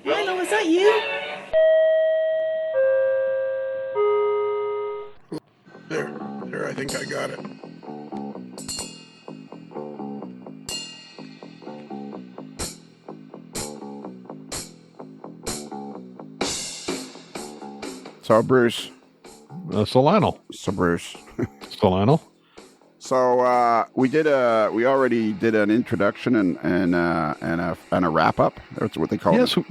Milo, is that you? There, I think I got it. So, Bruce. Solano. So, Bruce. Solano. So, we already did an introduction and a wrap up. That's what they call it.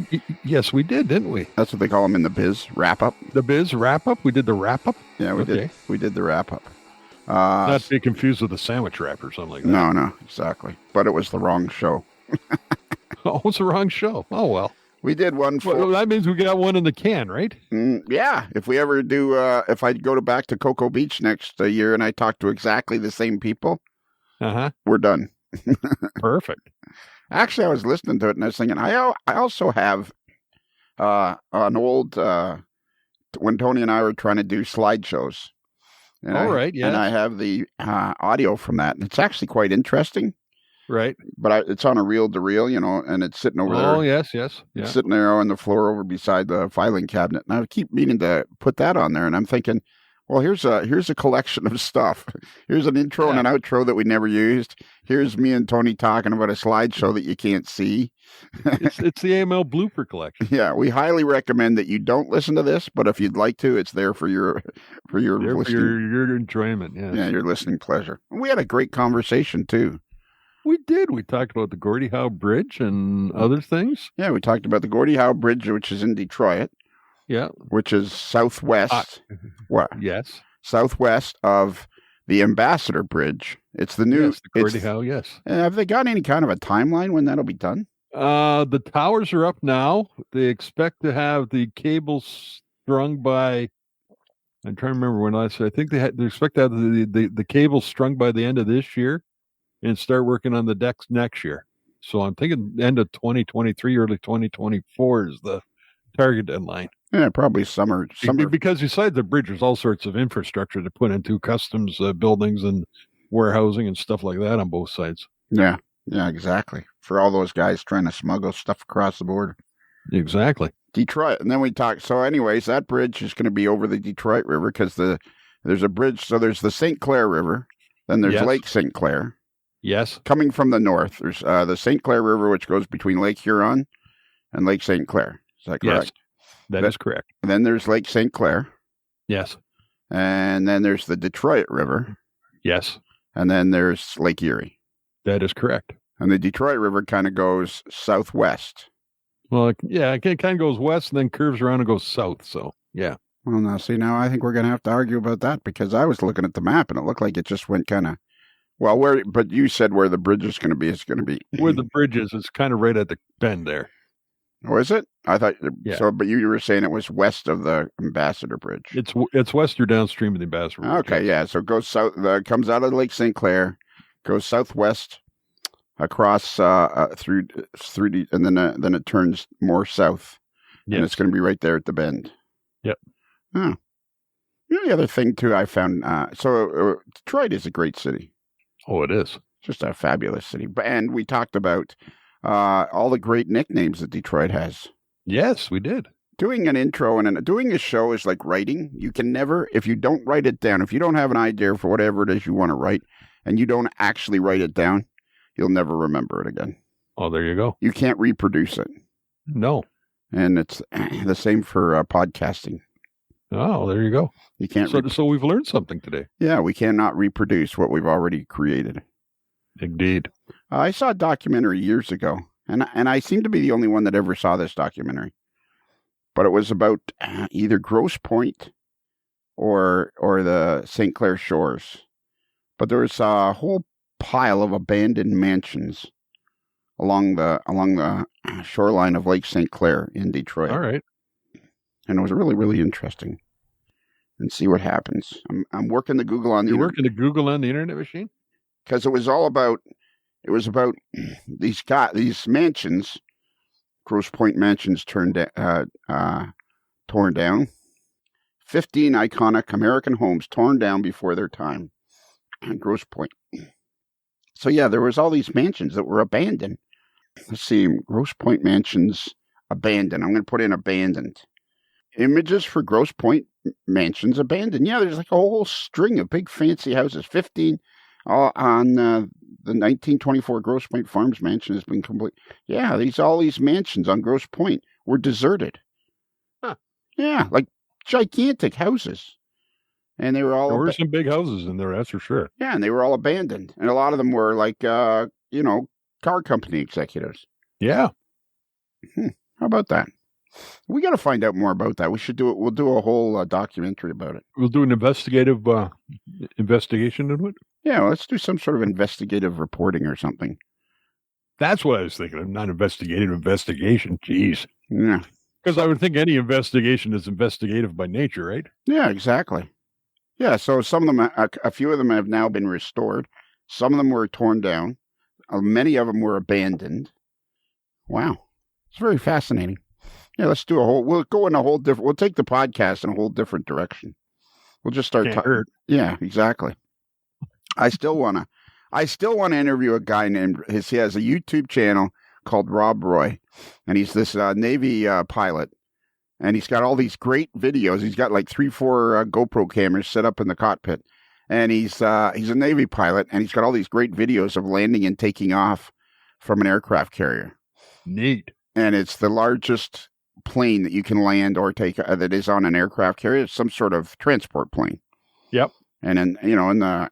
Yes, we did, didn't we? That's what they call them in the biz, wrap up. The biz wrap up. We did the wrap up. Yeah, we did. We did the wrap up. Not to be confused with the sandwich wrap or something like that. No, exactly. But it was the wrong show. Oh, it's the wrong show. Oh well. We did one for... Well, that means we got one in the can, right? Yeah. If we ever do, if I go back to Cocoa Beach next year and I talk to exactly the same people, we're done. Perfect. Actually, I was listening to it and I was thinking, I also have an old, when Tony and I were trying to do slideshows. And right, yeah. And I have the audio from that. And it's actually quite interesting. Right. But it's on a reel-to-reel, and it's sitting over there. Oh, yes. Yeah. It's sitting there on the floor over beside the filing cabinet. And I keep meaning to put that on there. And I'm thinking, well, here's a collection of stuff. Here's an intro and an outro that we never used. Here's me and Tony talking about a slideshow that you can't see. It's the AML blooper collection. Yeah, we highly recommend that you don't listen to this, but if you'd like to, it's there for your your enjoyment. Yes. Yeah, your listening pleasure. We had a great conversation too. We did. We talked about the Gordie Howe Bridge and other things. Yeah, we talked about the Gordie Howe Bridge, which is in Detroit. Yeah. Which is southwest. What? Yes. Southwest of the Ambassador Bridge. It's the new... Yes, the Gordie Howe, yes. Have they got any kind of a timeline when that'll be done? The towers are up now. They expect to have the cables strung by... I'm trying to remember when I think they expect to have the cables strung by the end of this year and start working on the decks next year. So I'm thinking end of 2023, early 2024 is the target deadline. Yeah, probably summer. Because besides the bridge, there's all sorts of infrastructure to put into customs buildings and warehousing and stuff like that on both sides. Yeah, exactly. For all those guys trying to smuggle stuff across the border. Exactly. Detroit. And then we talked. So anyways, that bridge is going to be over the Detroit River because there's a bridge. So there's the St. Clair River. Then there's Lake St. Clair. Yes. Coming from the north, there's the St. Clair River, which goes between Lake Huron and Lake St. Clair. Is that correct? Yes, that is correct. And then there's Lake St. Clair. Yes. And then there's the Detroit River. Yes. And then there's Lake Erie. That is correct. And the Detroit River kind of goes southwest. Well, it kind of goes west and then curves around and goes south. So, yeah. Well, now I think we're going to have to argue about that because I was looking at the map and it looked like it just went kind of... Well, but you said where the bridge is going to be. It's going to be where the bridge is. It's kind of right at the bend there. Oh, is it? I thought. Yeah. So, but you were saying it was west of the Ambassador Bridge. It's west or downstream of the Ambassador Bridge. Okay, yeah. So it goes south. Comes out of Lake St. Clair, goes southwest across through, and then it turns more south. Yes. And it's going to be right there at the bend. Yep. Oh. The other thing too, I found. Detroit is a great city. Oh, it is. Just a fabulous city. And we talked about all the great nicknames that Detroit has. Yes, we did. Doing an intro and doing a show is like writing. You can never, if you don't write it down, if you don't have an idea for whatever it is you want to write, and you don't actually write it down, you'll never remember it again. Oh, there you go. You can't reproduce it. No. And it's the same for podcasting. Oh, there you go. You can't. So we've learned something today. Yeah, we cannot reproduce what we've already created. Indeed. I saw a documentary years ago, and I seem to be the only one that ever saw this documentary. But it was about either Grosse Pointe or the St. Clair Shores. But there was a whole pile of abandoned mansions along the shoreline of Lake St. Clair in Detroit. All right. And it was really, really interesting. And see what happens. I'm working the Google on the... You're working the Google on the internet machine? Because it was about these mansions, Grosse Pointe mansions torn down. 15 iconic American homes torn down before their time. Grosse Pointe. So yeah, there was all these mansions that were abandoned. Let's see, Grosse Pointe mansions abandoned. I'm going to put in abandoned. Images for Grosse Pointe mansions abandoned. Yeah, there's like a whole string of big fancy houses. 15 on the 1924 Grosse Pointe Farms mansion has been complete. Yeah, all these mansions on Grosse Pointe were deserted. Huh. Yeah, like gigantic houses. And they were all... There were some big houses in there, that's for sure. Yeah, and they were all abandoned. And a lot of them were like, car company executives. Yeah. How about that? We got to find out more about that. We should do it. We'll do a whole documentary about it. We'll do an investigative investigation into it. Yeah, let's do some sort of investigative reporting or something. That's what I was thinking of, not investigative investigation. Jeez. Yeah. Because I would think any investigation is investigative by nature, right? Yeah, exactly. Yeah, so some of them, a few of them have now been restored. Some of them were torn down. Many of them were abandoned. Wow. It's very fascinating. Yeah, let's do we'll go in a whole different, we'll take the podcast in a whole different direction. We'll just start talking. Yeah, exactly. I still want to interview a guy named, he has a YouTube channel called Rob Roy, and he's this Navy pilot, and he's got all these great videos. He's got like 3-4 GoPro cameras set up in the cockpit, and he's a Navy pilot, and he's got all these great videos of landing and taking off from an aircraft carrier. Neat. And it's the largest plane that you can land or take that is on an aircraft carrier. It's some sort of transport plane. Yep. And then,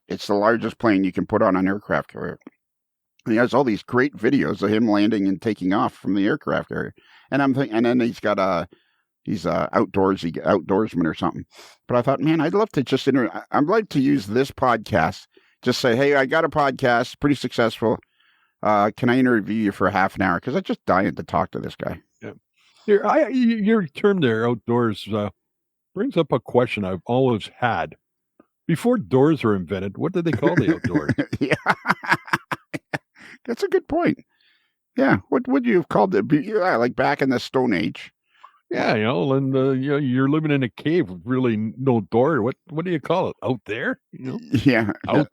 it's the largest plane you can put on an aircraft carrier. And he has all these great videos of him landing and taking off from the aircraft carrier. And I'm thinking, and then he's outdoorsman or something. But I thought, man, I'd love to just I'd like to use this podcast. Just say, hey, I got a podcast, pretty successful. Can I interview you for half an hour? Because I'm just dying to talk to this guy. Yeah. Your term there, outdoors, brings up a question I've always had. Before doors were invented, what did they call the outdoors? Yeah, that's a good point. Yeah, what would you have called it? Yeah, like back in the Stone Age. Yeah, and you're living in a cave with really no door. What do you call it? Out there? Yeah,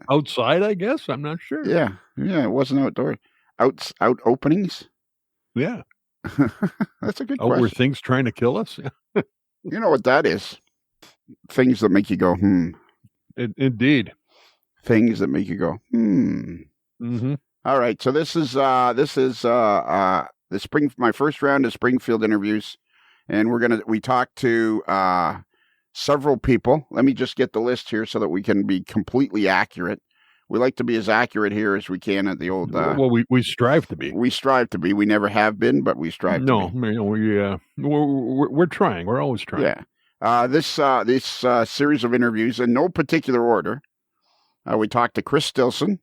outside. I guess I'm not sure. Yeah, it wasn't outdoor. Out openings. Yeah, that's a good question. Were things trying to kill us? You know what that is? Things that make you go, Indeed. Things that make you go, Mm-hmm. All right, so this is my first round of Springfield interviews, and we talked to several people. Let me just get the list here so that we can be completely accurate. We like to be as accurate here as we can at the old. Well, we strive to be. We strive to be. We never have been, but we strive to be. No, we're trying. We're always trying. Yeah. This series of interviews in no particular order. We talked to Chris Stilson,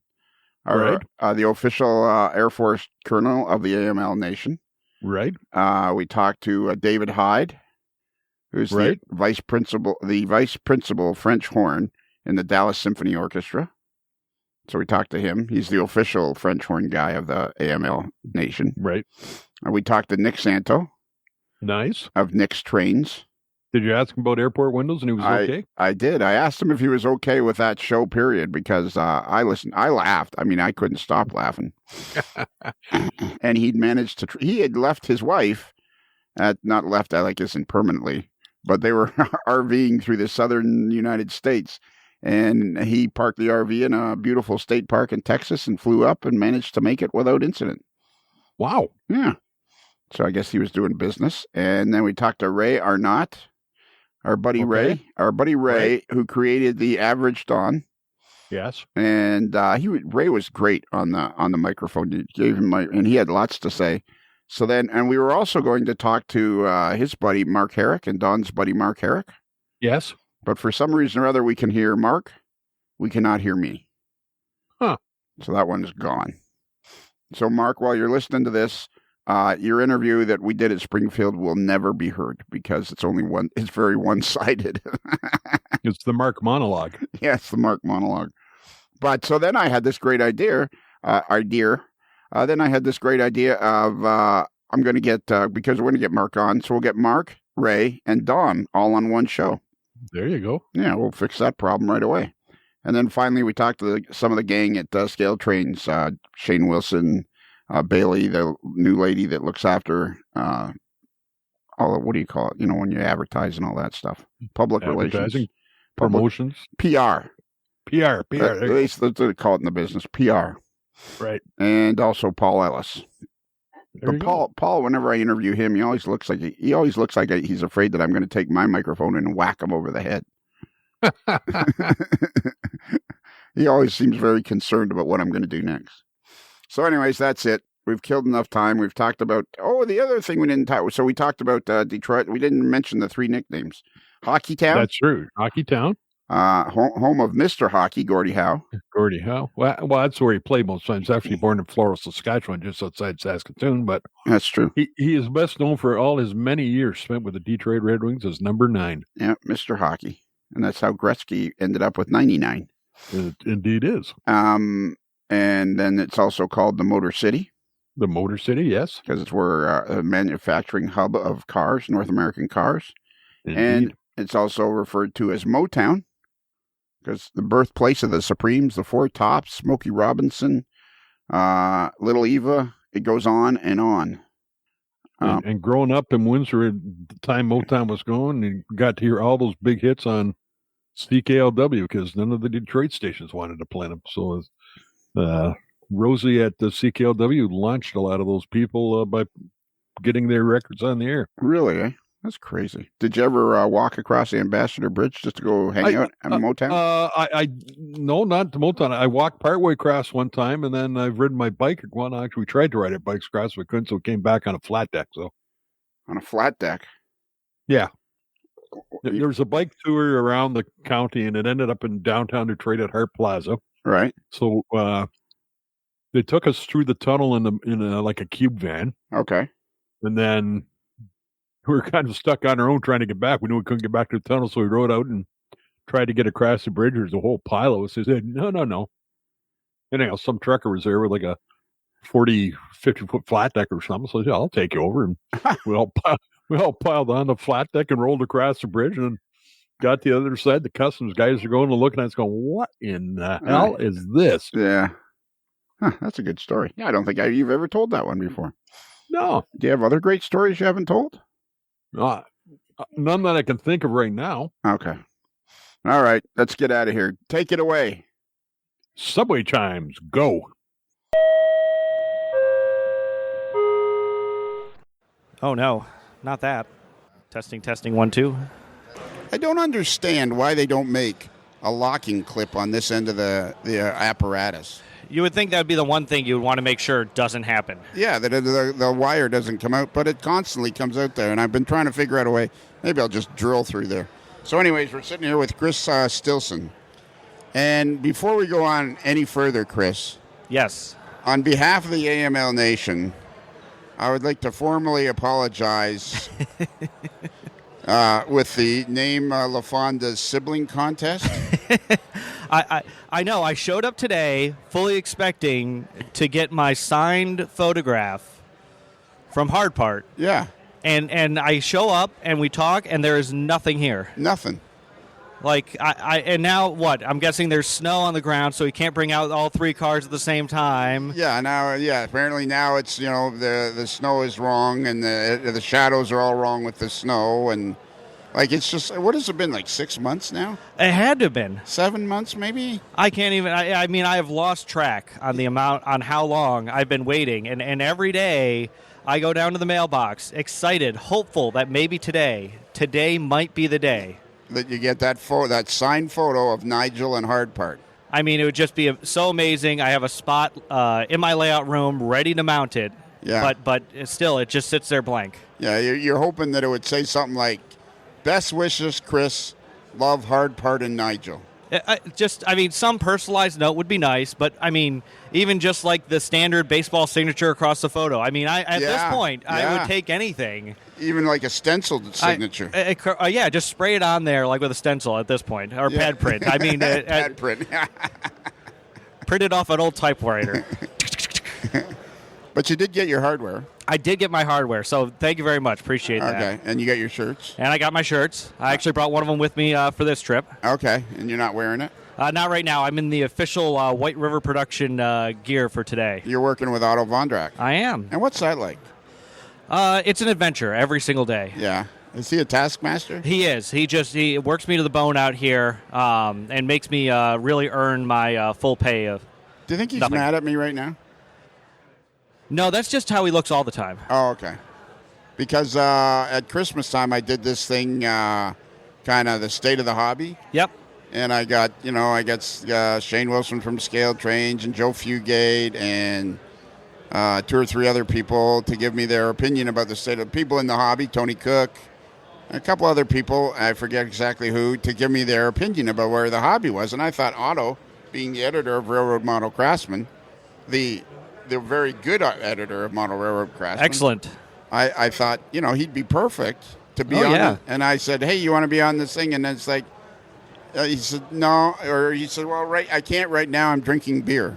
the official Air Force colonel of the AML Nation. Right. We talked to David Hyde, who's the vice principal French horn in the Dallas Symphony Orchestra. So we talked to him. He's the official French horn guy of the AML Nation. Right. We talked to Nick Santo. Nice. Of Nick's Trains. Did you ask him about airport windows and he was okay? I did. I asked him if he was okay with that show, period, because I listened. I laughed. I mean, I couldn't stop laughing. And he'd managed he had left his wife, not left, I guess, permanently, but they were RVing through the southern United States. And he parked the RV in a beautiful state park in Texas and flew up and managed to make it without incident. Wow. Yeah. So I guess he was doing business. And then we talked to Ray Arnott, our buddy Ray, who created the Average Dawn. Yes. And Ray was great on the microphone. You gave him and he had lots to say. So then, and we were also going to talk to his buddy Mark Herrick and Don's buddy Mark Herrick. Yes. But for some reason or other, we can hear Mark. We cannot hear me. Huh. So that one is gone. So Mark, while you're listening to this, your interview that we did at Springfield will never be heard because it's only one. It's very one-sided. It's the Mark monologue. Yeah, it's the Mark monologue. But so then I had this great idea. Then I had this great idea of I'm going to get because we're going to get Mark on, so we'll get Mark, Ray, and Don all on one show. There you go. Yeah, we'll fix that problem right away. And then finally, we talked to some of the gang at Scale Trains, Shane Wilson, Bailey, the new lady that looks after all of, what do you call it? When you advertise and all that stuff. Public relations. Promotions. PR. PR. At least that's what they call it in the business, PR. Right. And also Paul Ellis. Paul, whenever I interview him, he always looks like he's afraid that I'm going to take my microphone and whack him over the head. He always seems very concerned about what I'm going to do next. So anyways, that's it. We've killed enough time. We've talked about, the other thing we didn't talk. So we talked about Detroit. We didn't mention the 3 nicknames. Hockey Town. That's true. Hockey Town. Home of Mr. Hockey, Gordie Howe. Gordie Howe. Well, that's where he played most times. Actually born in Floral, Saskatchewan, just outside Saskatoon. But that's true. He is best known for all his many years spent with the Detroit Red Wings as number 9. Yeah, Mr. Hockey. And that's how Gretzky ended up with 99. It indeed is. And then it's also called the Motor City. The Motor City, yes. Because it's where a manufacturing hub of cars, North American cars. Indeed. And it's also referred to as Motown, because the birthplace of the Supremes, the Four Tops, Smokey Robinson, Little Eva, it goes on and on. And growing up in Windsor at the time Motown was going, you got to hear all those big hits on CKLW because none of the Detroit stations wanted to play them. So Rosie at the CKLW launched a lot of those people by getting their records on the air. Really, eh? That's crazy. Did you ever walk across the Ambassador Bridge just to go hang out at Motown? No, not to Motown. I walked partway across one time, and then I've ridden my bike. Well, actually, we tried to ride our bikes across, we couldn't, so we came back on a flat deck. So, on a flat deck? Yeah. There was a bike tour around the county, and it ended up in downtown Detroit at Hart Plaza. Right. So they took us through the tunnel in like a cube van. Okay. And then we were kind of stuck on our own trying to get back. We knew we couldn't get back to the tunnel, so we rode out and tried to get across the bridge. There's a whole pile of us. They said, no. Anyhow, some trucker was there with like a 40, 50-foot flat deck or something. So I said, I'll take you over. And we all piled on the flat deck and rolled across the bridge and got to the other side. The customs guys are going and looking at us going, what in the hell is this? Yeah. Huh, that's a good story. Yeah, I don't think you've ever told that one before. No. Do you have other great stories you haven't told? None that I can think of right now. Okay. All right. Let's get out of here. Take it away. Subway chimes. Go. Oh, no. Not that. Testing, 1, 2. I don't understand why they don't make a locking clip on this end of the apparatus. You would think that would be the one thing you would want to make sure doesn't happen. Yeah, that the wire doesn't come out, but it constantly comes out there, and I've been trying to figure out a way. Maybe I'll just drill through there. So anyways, we're sitting here with Chris Stilson. And before we go on any further, Chris. Yes. On behalf of the AML Nation, I would like to formally apologize with the name LaFonda's sibling contest. I know. I showed up today fully expecting to get my signed photograph from Hard Part. Yeah. And I show up and we talk and there is nothing here. Nothing. Like, and now what? I'm guessing there's snow on the ground, so he can't bring out all 3 cars at the same time. Yeah, apparently now it's, the snow is wrong and the shadows are all wrong with the snow. And, it's just, what has it been, 6 months now? It had to have been. 7 months, maybe? I can't even, I mean, I have lost track on the amount, on how long I've been waiting. And every day I go down to the mailbox, excited, hopeful that maybe today might be the day that you get that signed photo of Nigel and Hard Part. I mean, it would just be so amazing. I have a spot in my layout room ready to mount it. Yeah. But still, it just sits there blank. Yeah, you're hoping that it would say something like, "Best wishes, Chris. Love, Hard Part, and Nigel." Some personalized note would be nice, but I mean, even just like the standard baseball signature across the photo. I mean, at this point, I would take anything. Even like a stenciled signature. Just spray it on there like with a stencil at this point, or pad print. I mean, pad print. Print it off an old typewriter. But you did get your hardware. I did get my hardware, so thank you very much. Appreciate that. Okay, and you got your shirts? And I got my shirts. I actually brought one of them with me for this trip. Okay, and you're not wearing it? Not right now. I'm in the official White River production gear for today. You're working with Otto Vondrack. I am. And what's that like? It's an adventure every single day. Yeah. Is he a taskmaster? He is. He works me to the bone out here and makes me really earn my full pay of. Do you think he's nothing. mad at me right now? No, that's just how he looks all the time. Oh, okay. Because at Christmas time, I did this thing, kind of the state of the hobby. Yep. And I got Shane Wilson from Scale Trains and Joe Fugate and 2 or 3 other people to give me their opinion about the state of people in the hobby, Tony Cook, and a couple other people, I forget exactly who, to give me their opinion about where the hobby was. And I thought Otto, being the editor of Railroad Model Craftsman, the very good editor of Model Railroad Craftsman. Excellent. I thought, he'd be perfect to be on it. And I said, hey, you want to be on this thing? And then it's like, he said, no. Or he said, well, right, I can't right now. I'm drinking beer.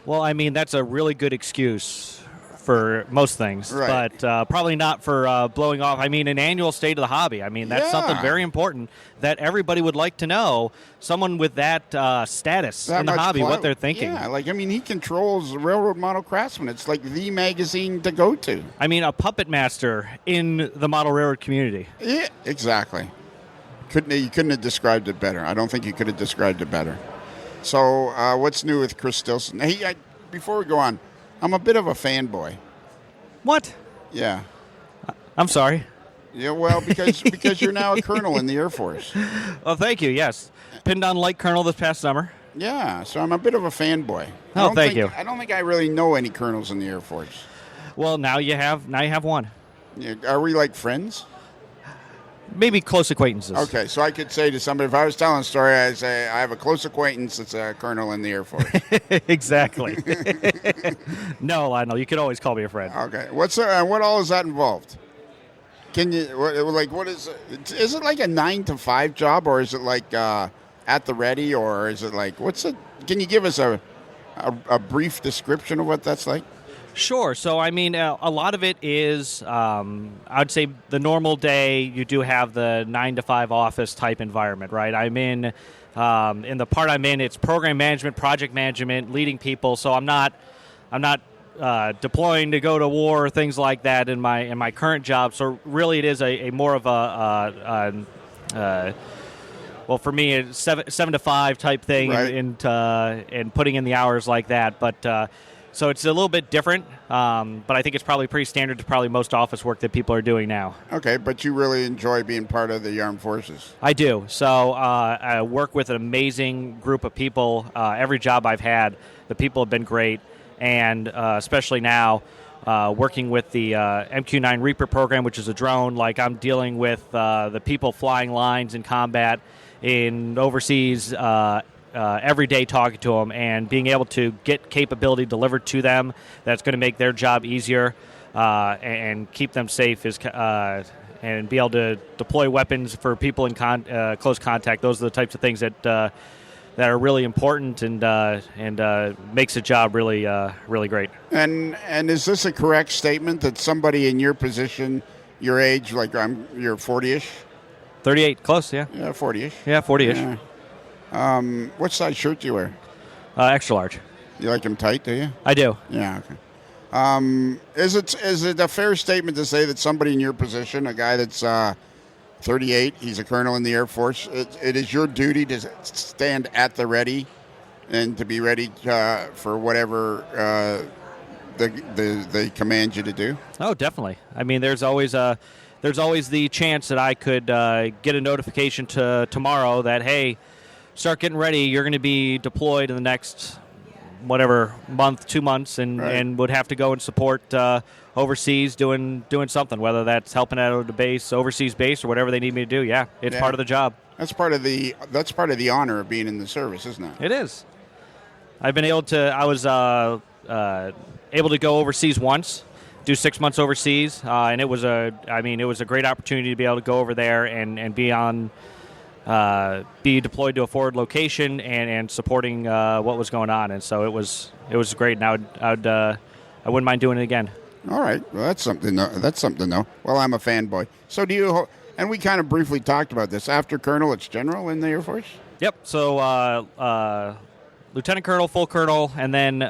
Well, I mean, that's a really good excuse for most things, right. But probably not for blowing off. I mean, an annual state of the hobby. I mean, that's something very important that everybody would like to know. Someone with that status in the hobby, what they're thinking. Yeah, he controls Railroad Model Craftsman. It's like the magazine to go to. I mean, a puppet master in the model railroad community. Yeah, exactly. You couldn't have described it better. I don't think you could have described it better. So, what's new with Chris Stilson? Hey, before we go on, I'm a bit of a fanboy. What? Yeah. I'm sorry. Yeah, well, because you're now a colonel in the Air Force. Oh, thank you. Yes, pinned on Light Colonel this past summer. Yeah, so I'm a bit of a fanboy. Oh, thank you. I don't think I really know any colonels in the Air Force. Well, now you have one. Yeah, are we like friends? Maybe close acquaintances. Okay, so I could say to somebody, if I was telling a story, I'd say, I have a close acquaintance that's a colonel in the Air Force. Exactly. No, Lionel, you can always call me a friend. Okay. What all is that involved? Can you, what is it? Is it like a 9 to 5 job, or is it like at the ready, or is it like, can you give us a brief description of what that's like? Sure. So, I mean, a lot of it is, I'd say the normal day, you do have the 9 to 5 office type environment, right? I'm in the part I'm in, it's program management, project management, leading people. So I'm not deploying to go to war or things like that in my current job. So really it is a more of well, for me, it's 7 to 5 type thing, right. and putting in the hours like that. But so it's a little bit different, but I think it's probably pretty standard to probably most office work that people are doing now. Okay, but you really enjoy being part of the armed forces. I do. So I work with an amazing group of people. Every job I've had, the people have been great, and especially now working with the MQ-9 Reaper program, which is a drone. Like, I'm dealing with the people flying lines in combat in overseas every day, talking to them and being able to get capability delivered to them that's going to make their job easier and keep them safe and be able to deploy weapons for people in close contact. Those are the types of things that are really important and makes the job really really great. And is this a correct statement that somebody in your position, your age, like you're 40-ish? 38, close, yeah. Yeah, 40-ish. Yeah, 40-ish. Yeah. What size shirt do you wear? Extra large. You like them tight, do you? I do. Yeah, okay. Is it a fair statement to say that somebody in your position, a guy that's 38, he's a colonel in the Air Force, it is your duty to stand at the ready and to be ready for whatever they command you to do? Oh, definitely. I mean, there's always the chance that I could get a notification tomorrow that, hey, start getting ready. You're going to be deployed in the next whatever month, 2 months, and would have to go and support overseas doing something, whether that's helping out at the base, overseas base, or whatever they need me to do. Yeah, it's part of the job. That's part of the honor of being in the service, isn't it? It is. I've been able to. I was able to go overseas once, do 6 months overseas, and it was a great opportunity to be able to go over there and be on. Be deployed to a forward location and supporting what was going on, and so it was great. And I wouldn't mind doing it again. All right, well, that's something. Though. Well, I'm a fanboy. So do you? And we kind of briefly talked about this. After colonel, it's general in the Air Force. Yep. So lieutenant colonel, full colonel, and then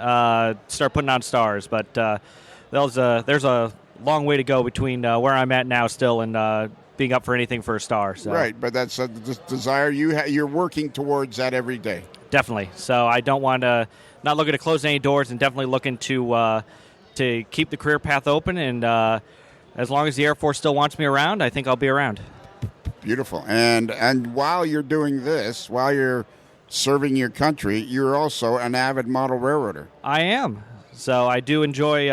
start putting on stars. But there's a long way to go between where I'm at now still and being up for anything for a star. So. Right, but that's a desire you're working towards that every day. Definitely. So I don't want to not looking to close any doors, and definitely looking to keep the career path open. And as long as the Air Force still wants me around, I think I'll be around. Beautiful. And while you're doing this, while you're serving your country, you're also an avid model railroader. I am. So I do enjoy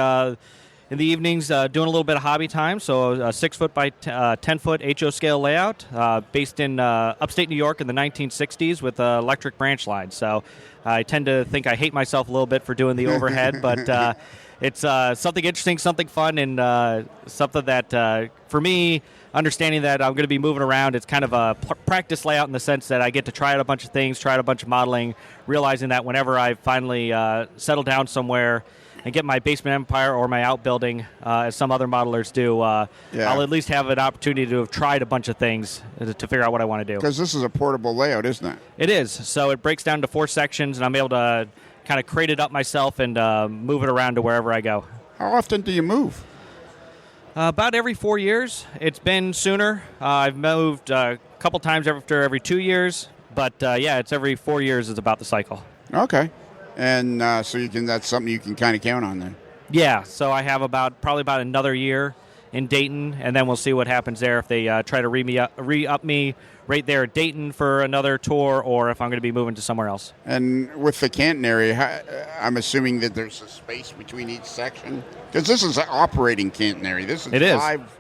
in the evenings doing a little bit of hobby time. So a 6-foot by 10-foot HO scale layout based in upstate New York in the 1960s with electric branch lines. So I tend to think I hate myself a little bit for doing the overhead, but it's something interesting, something fun, and something that for me, understanding that I'm going to be moving around, it's kind of a practice layout in the sense that I get to try out a bunch of things, try out a bunch of modeling, realizing that whenever I finally settle down somewhere and get my basement empire or my outbuilding, as some other modelers do, I'll at least have an opportunity to have tried a bunch of things to figure out what I want to do. Because this is a portable layout, isn't it? It is. So it breaks down to 4 sections, and I'm able to kind of crate it up myself and move it around to wherever I go. How often do you move? About every 4 years. It's been sooner. I've moved a couple times after every 2 years, but it's every 4 years is about the cycle. Okay. And so that's something you can kind of count on then. Yeah, so I have probably about another year in Dayton, and then we'll see what happens there if they try to re-up me right there at Dayton for another tour, or if I'm going to be moving to somewhere else. And with the Canton area, I'm assuming that there's a space between each section? Because this is an operating Canton area. This is live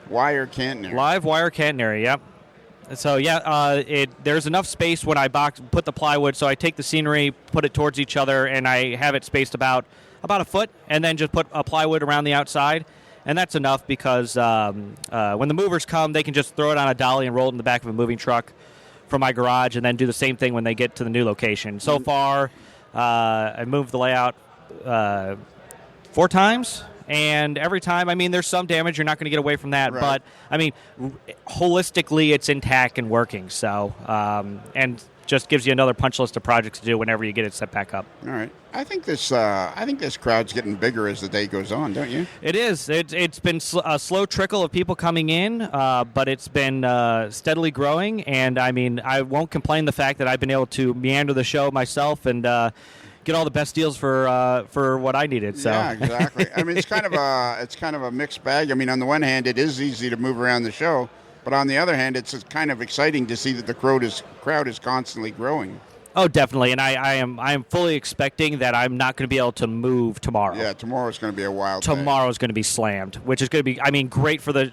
wire Canton area. Live wire Canton area, yep. So, there's enough space when I put the plywood, so I take the scenery, put it towards each other, and I have it spaced about a foot, and then just put a plywood around the outside. And that's enough because when the movers come, they can just throw it on a dolly and roll it in the back of a moving truck from my garage, and then do the same thing when they get to the new location. So far, I moved the layout 4 times. And every time, there's some damage. You're not going to get away from that. Right. But, holistically, it's intact and working. So, and just gives you another punch list of projects to do whenever you get it set back up. All right. I think this crowd's getting bigger as the day goes on, don't you? It is. It's been a slow trickle of people coming in, but it's been steadily growing. And, I won't complain the fact that I've been able to meander the show myself and get all the best deals for what I needed. So. Yeah, exactly. It's kind of a mixed bag. On the one hand, it is easy to move around the show, but on the other hand, it's kind of exciting to see that the crowd is constantly growing. Oh, definitely, and I am fully expecting that I'm not going to be able to move tomorrow. Yeah, tomorrow's going to be a wild day. Tomorrow's going to be slammed, which is going to be, great for the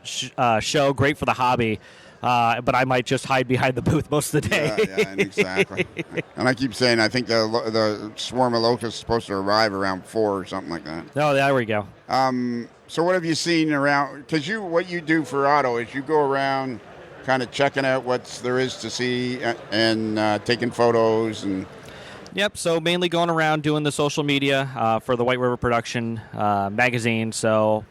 show, great for the hobby. But I might just hide behind the booth most of the day. Yeah, exactly. And I keep saying I think the swarm of locusts is supposed to arrive around 4 or something like that. Oh, there we go. So what have you seen around? Because what you do for auto is you go around kind of checking out what there is to see and taking photos and... Yep, so mainly going around doing the social media for the White River Production magazine. So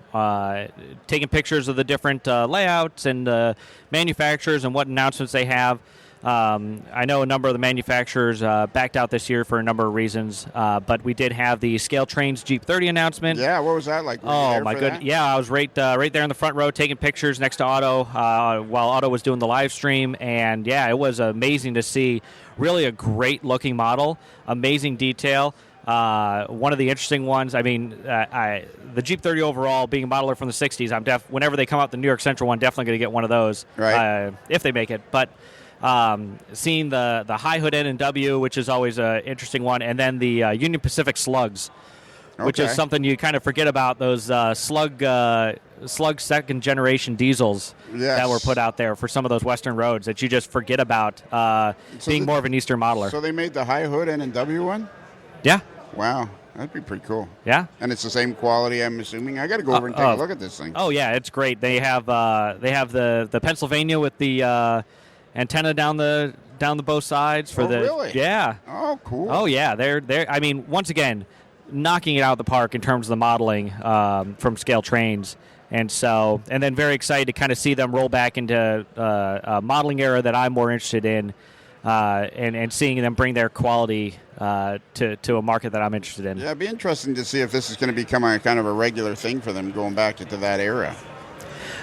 taking pictures of the different layouts and manufacturers and what announcements they have. I know a number of the manufacturers backed out this year for a number of reasons, but we did have the Scale Trains Jeep 30 announcement. Yeah, what was that like? Oh, my goodness. Yeah, I was right there in the front row taking pictures next to Otto while Otto was doing the live stream. And, yeah, it was amazing to see. Really a great-looking model, amazing detail. One of the interesting ones, the Jeep 30 overall, being a modeler from the 60s, whenever they come out the New York Central one, definitely going to get one of those, right. If they make it. But seeing the high hood N&W, which is always an interesting one, and then the Union Pacific Slugs, which is something you kind of forget about, those slug second-generation diesels that were put out there for some of those western roads that you just forget about being more of an eastern modeler. So they made the high hood N&W one? Yeah. Wow. That'd be pretty cool. Yeah. And it's the same quality, I'm assuming. I got to go over and take a look at this thing. Oh, yeah, it's great. They have the Pennsylvania with the antenna down the both sides for the... Really? Yeah. Oh, cool. Oh, yeah. They're once again, knocking it out of the park in terms of the modeling from Scale Trains. And then very excited to kind of see them roll back into a modeling era that I'm more interested in. and seeing them bring their quality to a market that I'm interested in. Yeah, it'd be interesting to see if this is going to become a kind of a regular thing for them going back to that era.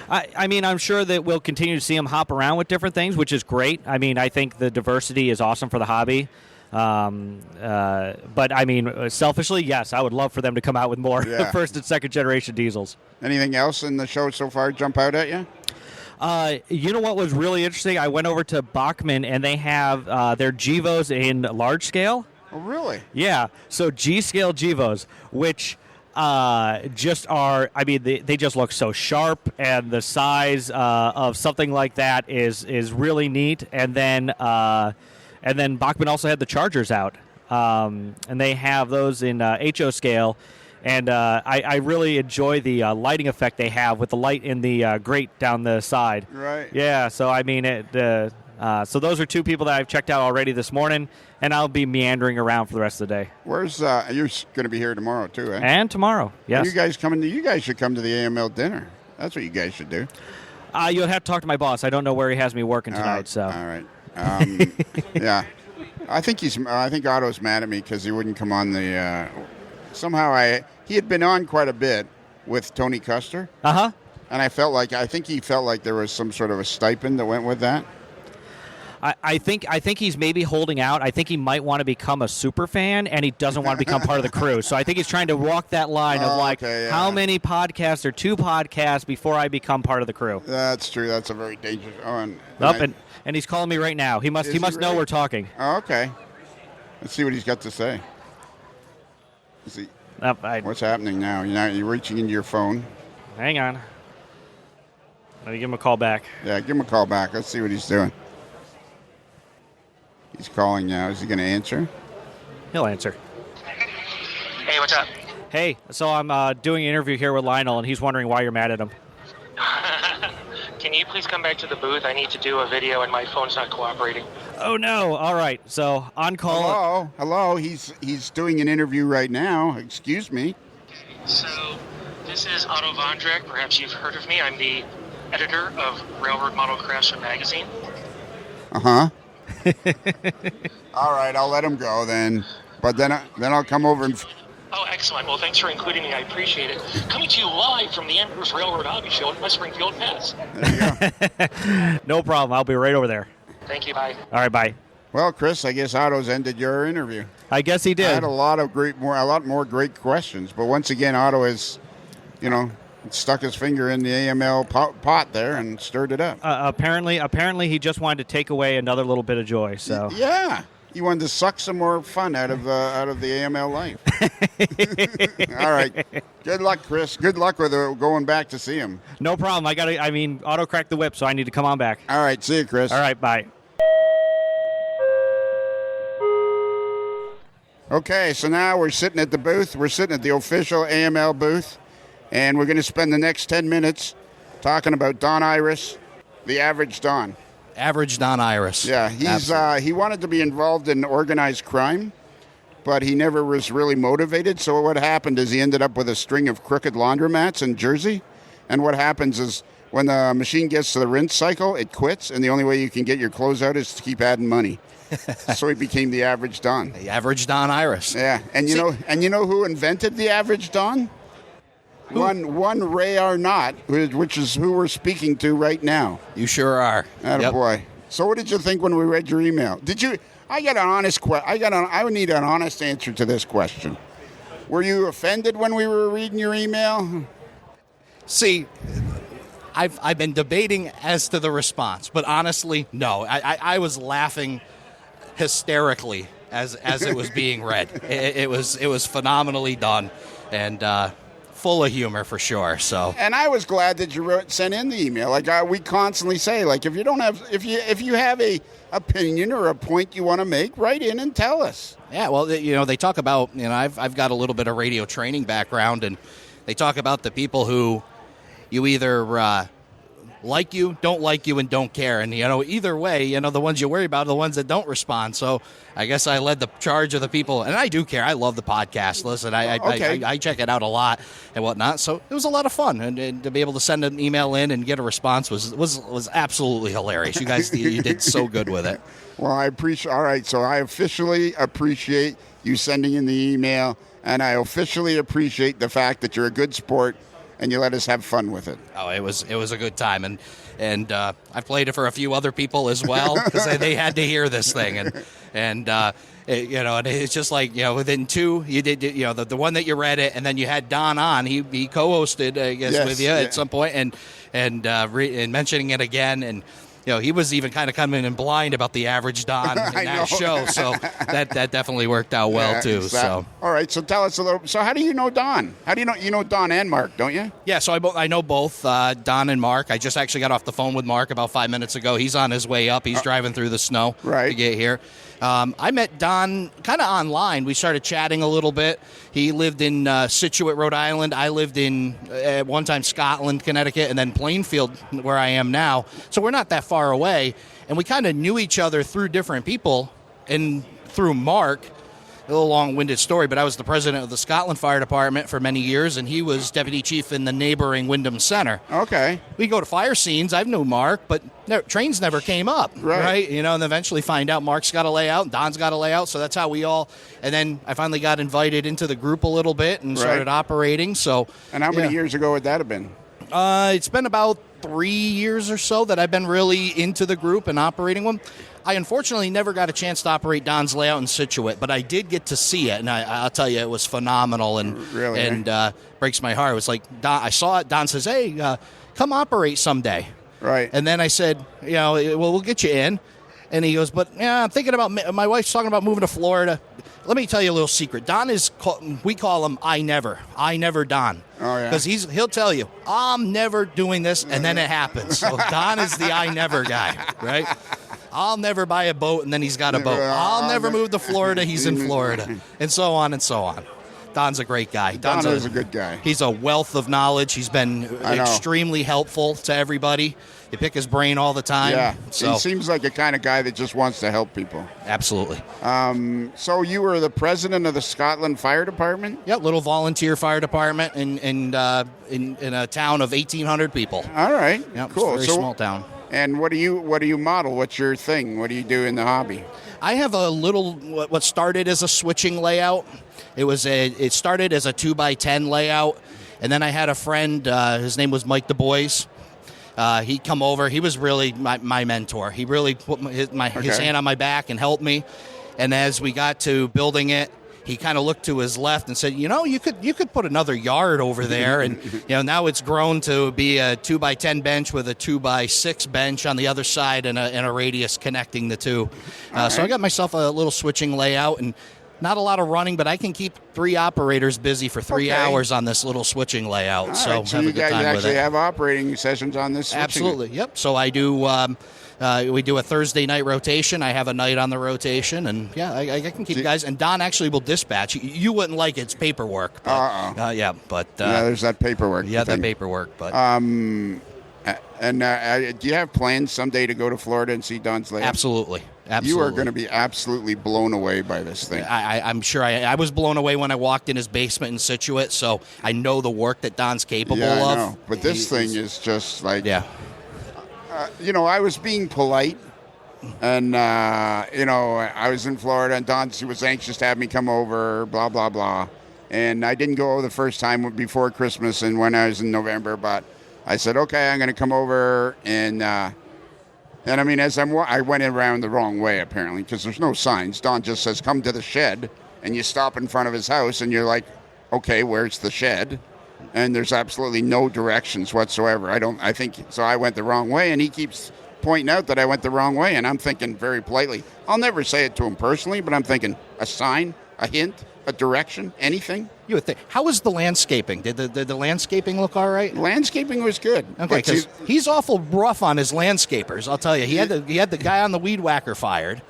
I mean, I'm sure that we'll continue to see them hop around with different things, which is great. I mean, I think the diversity is awesome for the hobby. But, I mean, selfishly, yes, I would love for them to come out with more first and second generation diesels. Anything else in the show so far jump out at you? You know what was really interesting? I went over to Bachman, and they have their Gevos in large scale. Oh, really? Yeah. So G-scale Gevos, which just are, I mean, they just look so sharp, and the size of something like that is really neat. And then Bachman also had the Chargers out, and they have those in HO scale. And I really enjoy the lighting effect they have with the light in the grate down the side. Right. Yeah, so I mean, so those are two people that I've checked out already this morning, and I'll be meandering around for the rest of the day. Where's you're going to be here tomorrow too, eh? And tomorrow, yes. Are you guys coming? You guys should come to the AML dinner. That's what you guys should do. You'll have to talk to my boss. I don't know where he has me working tonight. So all right. Yeah, I think Otto's mad at me because he wouldn't come on the. Somehow he had been on quite a bit with Tony Custer. Uh-huh. And I think he felt like there was some sort of a stipend that went with that. I think he's maybe holding out. I think he might want to become a super fan, and he doesn't want to become part of the crew. So I think he's trying to walk that line of how many podcasts or 2 podcasts before I become part of the crew. That's true. That's a very dangerous. And he's calling me right now. He must know we're talking. Oh, okay. Let's see what he's got to say. Let's see. What's happening now? You're reaching into your phone. Hang on. Let me give him a call back. Yeah, give him a call back. Let's see what he's doing. He's calling now. Is he going to answer? He'll answer. Hey, what's up? Hey, so I'm doing an interview here with Lionel, and he's wondering why you're mad at him. Can you please come back to the booth? I need to do a video, and my phone's not cooperating. Oh, no. All right. So, on call. Hello. He's doing an interview right now. Excuse me. So, this is Otto Vondrek. Perhaps you've heard of me. I'm the editor of Railroad Model Craftsman magazine. Uh-huh. All right, I'll let him go then. But then I'll come over and... Oh, excellent. Well, thanks for including me. I appreciate it. Coming to you live from the Amherst Railroad Hobby Show at my Springfield, Mass. There you go. No problem. I'll be right over there. Thank you. Bye. All right, bye. Well, Chris, I guess Otto's ended your interview. I guess he did. I had a lot more great questions. But once again, Otto has, stuck his finger in the AML pot there and stirred it up. Apparently, he just wanted to take away another little bit of joy. So yeah, he wanted to suck some more fun out of the AML life. All right, good luck, Chris. Good luck with going back to see him. No problem. Otto cracked the whip, so I need to come on back. All right, see you, Chris. All right, bye. Okay, so now we're sitting at the booth. We're sitting at the official AML booth. And we're going to spend the next 10 minutes talking about Don Iris, the average Don. Average Don Iris. Yeah, he wanted to be involved in organized crime, but he never was really motivated. So what happened is he ended up with a string of crooked laundromats in Jersey. And what happens is when the machine gets to the rinse cycle, it quits, and the only way you can get your clothes out is to keep adding money. So he became the average Don. The average Don Iris. Yeah, and you know who invented the average Don? One Ray Arnott, which is who we're speaking to right now. You sure are. Attaboy. Yep. So what did you think when we read your email? I got an honest I would need an honest answer to this question. Were you offended when we were reading your email? See, I've been debating as to the response, but honestly, no. I was laughing hysterically as it was being read. It was phenomenally done, and full of humor for sure. So, and I was glad that you sent in the email. Like we constantly say, like if you have a opinion or a point you want to make, write in and tell us. Yeah, well, they talk about I've got a little bit of radio training background, and they talk about the people who you either like you, don't like you, and don't care. And, either way, the ones you worry about are the ones that don't respond. So I guess I led the charge of the people. And I do care. I love the podcast. Listen, I check it out a lot and whatnot. So it was a lot of fun. And to be able to send an email in and get a response was absolutely hilarious. You guys, you did so good with it. Well, I appreciate. All right, so I officially appreciate you sending in the email, and I officially appreciate the fact that you're a good sport and you let us have fun with it. Oh, it was a good time, and I played it for a few other people as well because they had to hear this thing, and it's just like, within two, you did, the one that you read it, and then you had Don on. He co-hosted, I guess, with you at some point, and mentioning it again, and he was even kind of coming in blind about the average Don in that show, so that definitely worked out well too. Exactly. So all right, so tell us a little. So how do you know Don? How do you know Don and Mark, don't you? Yeah, so I know both Don and Mark. I just actually got off the phone with Mark about 5 minutes ago. He's on his way up. He's driving through the snow to get here. I met Don kind of online. We started chatting a little bit. He lived in Scituate, Rhode Island. I lived in, at one time, Scotland, Connecticut, and then Plainfield, where I am now. So we're not that far away. And we kind of knew each other through different people and through Mark. A little long-winded story, but I was the president of the Scotland Fire Department for many years, and he was deputy chief in the neighboring Wyndham Center. Okay. We go to fire scenes. I've known Mark, but trains never came up, right? And eventually find out Mark's got a layout, Don's got a layout, so that's how we all. And then I finally got invited into the group a little bit and started operating. So. And how many years ago would that have been? It's been about 3 years or so that I've been really into the group and operating them. I unfortunately never got a chance to operate Don's layout in Scituate, but I did get to see it, and I'll tell you, it was phenomenal, and breaks my heart. It was like, Don, I saw it. Don says, "Hey, come operate someday." Right. And then I said, we'll get you in. And he goes, but I'm thinking about, my wife's talking about moving to Florida. Let me tell you a little secret. Don is, we call him I never Don. Oh, yeah. Because he'll tell you, I'm never doing this, and then it happens. So Don is the I never guy, right? I'll never buy a boat, and then he's got a boat. I'll never move to Florida, he's in Florida. And so on and so on. Don's a great guy. Don is a good guy. He's a wealth of knowledge. He's been extremely helpful to everybody. You pick his brain all the time. Yeah, so. He seems like a kind of guy that just wants to help people. Absolutely. So you were the president of the Scotland Fire Department? Yeah, little volunteer fire department in a town of 1,800 people. All right, yep, cool. Very small town. And what do you model? What's your thing? What do you do in the hobby? I have a little what started as a switching layout. It started as a 2x10 layout, and then I had a friend. His name was Mike Du Bois. He'd come over. He was really my mentor. He really put his hand on my back and helped me. And as we got to building it, he kind of looked to his left and said, you could put another yard over there. And, now it's grown to be a 2x10 bench with a 2x6 bench on the other side and a radius connecting the two. So I got myself a little switching layout, and not a lot of running, but I can keep 3 operators busy for 3 hours on this little switching layout. All so right, have a good time with it. you guys actually have operating sessions on this switching? Absolutely, yep. So I do... we do a Thursday night rotation. I have a night on the rotation, and I can keep guys. And Don actually will dispatch. You wouldn't like it's paperwork, but there's that paperwork. Yeah, that paperwork. But do you have plans someday to go to Florida and see Don's layout? Absolutely. You are going to be absolutely blown away by this thing. I'm sure I was blown away when I walked in his basement in Scituate, so I know the work that Don's capable of. I know. But this thing is just like... Yeah. I was being polite, and, I was in Florida, and Don was anxious to have me come over, blah, blah, blah. And I didn't go the first time before Christmas and when I was in November, but I said, okay, I'm going to come over. And I mean, I went around the wrong way, apparently, because there's no signs. Don just says, come to the shed, and you stop in front of his house, and you're like, okay, where's the shed? And there's absolutely no directions whatsoever. I think so. I went the wrong way, and he keeps pointing out that I went the wrong way. And I'm thinking very politely, I'll never say it to him personally, but I'm thinking a sign, a hint, a direction, anything. You would think. How was the landscaping? Did the landscaping look all right? Landscaping was good. Okay, because he's awful rough on his landscapers. I'll tell you, he had the guy on the weed whacker fired.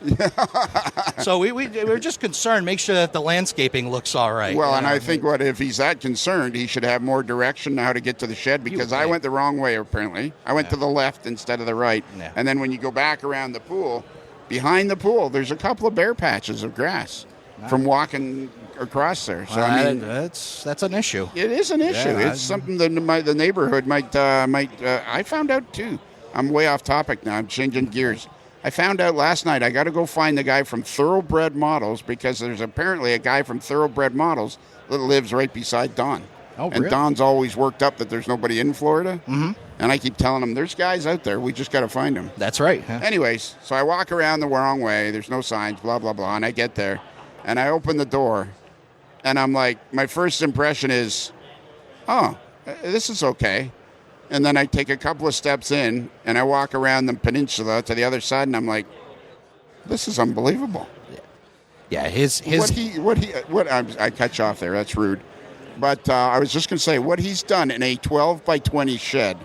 So we were just concerned, make sure that the landscaping looks all right. Well, and I think if he's that concerned, he should have more direction on how to get to the shed, because I went the wrong way apparently. I went to the left instead of the right, and then when you go back around the pool, behind the pool, there's a couple of bare patches of grass from walking across there. So I mean, that's an issue. It is an issue. It's something that the neighborhood might. I found out too. I'm way off topic now. I'm changing gears. I found out last night I got to go find the guy from Thoroughbred Models, because there's apparently a guy from Thoroughbred Models that lives right beside Don. Oh, and really? Don's always worked up that there's nobody in Florida. Mm-hmm. And I keep telling him, there's guys out there. We just got to find them. That's right. Huh? Anyways, so I walk around the wrong way. There's no signs, blah, blah, blah. And I get there, and I open the door, and I'm like, my first impression is, oh, this is okay. And then I take a couple of steps in, and I walk around the peninsula to the other side, and I'm like, this is unbelievable. Yeah, his I cut you off there. That's rude. But I was just going to say, what he's done in a 12 by 20 shed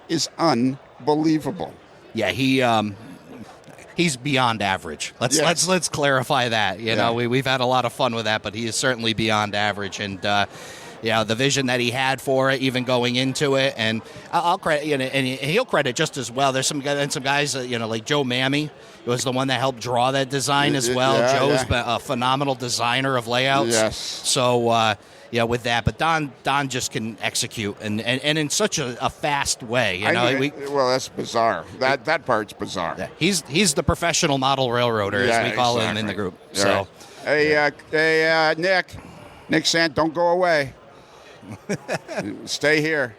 is unbelievable. Yeah, he's beyond average. Let's clarify that. You know, we've had a lot of fun with that, but he is certainly beyond average. And the vision that he had for it, even going into it, and I'll credit, and he'll credit just as well. There's some guys, like Joe Mammy was the one that helped draw that design as well. Joe's a phenomenal designer of layouts. Yes. So. With that, but Don just can execute and in such a fast way. Well, that's bizarre. That part's bizarre. Yeah, he's the professional model railroader, as we call him in the group. Yeah, so, right. Hey, Nick Sant, don't go away. Stay here.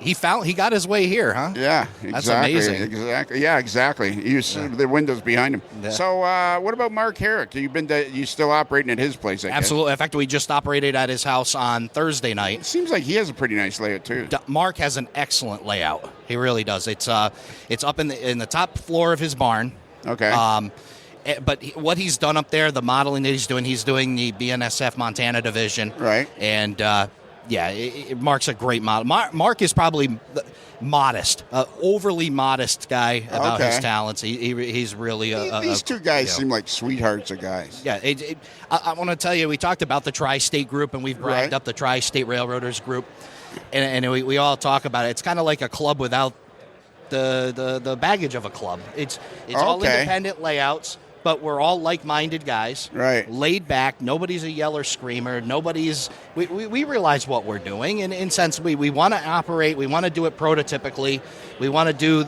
He got his way here, huh? Yeah, exactly. That's amazing. Exactly. Yeah, exactly. The windows behind him. Yeah. So, what about Mark Herrick? You still operating at his place? Absolutely. In fact, we just operated at his house on Thursday night. It seems like he has a pretty nice layout too. Mark has an excellent layout. He really does. It's up in the top floor of his barn. Okay. But what he's done up there, the modeling that he's doing the BNSF Montana division. Right. And Mark's a great model. Mark is probably modest, overly modest guy about his talents. He's really these two guys seem like sweethearts of guys. Yeah, I want to tell you, we talked about the Tri-State group, and we've bragged up the Tri-State Railroaders group, and we all talk about it. It's kind of like a club without the baggage of a club. It's all independent layouts. But we're all like-minded guys, right? Laid back. Nobody's a yeller screamer. We realize what we're doing, and in sense, we want to operate. We want to do it prototypically. We want to do,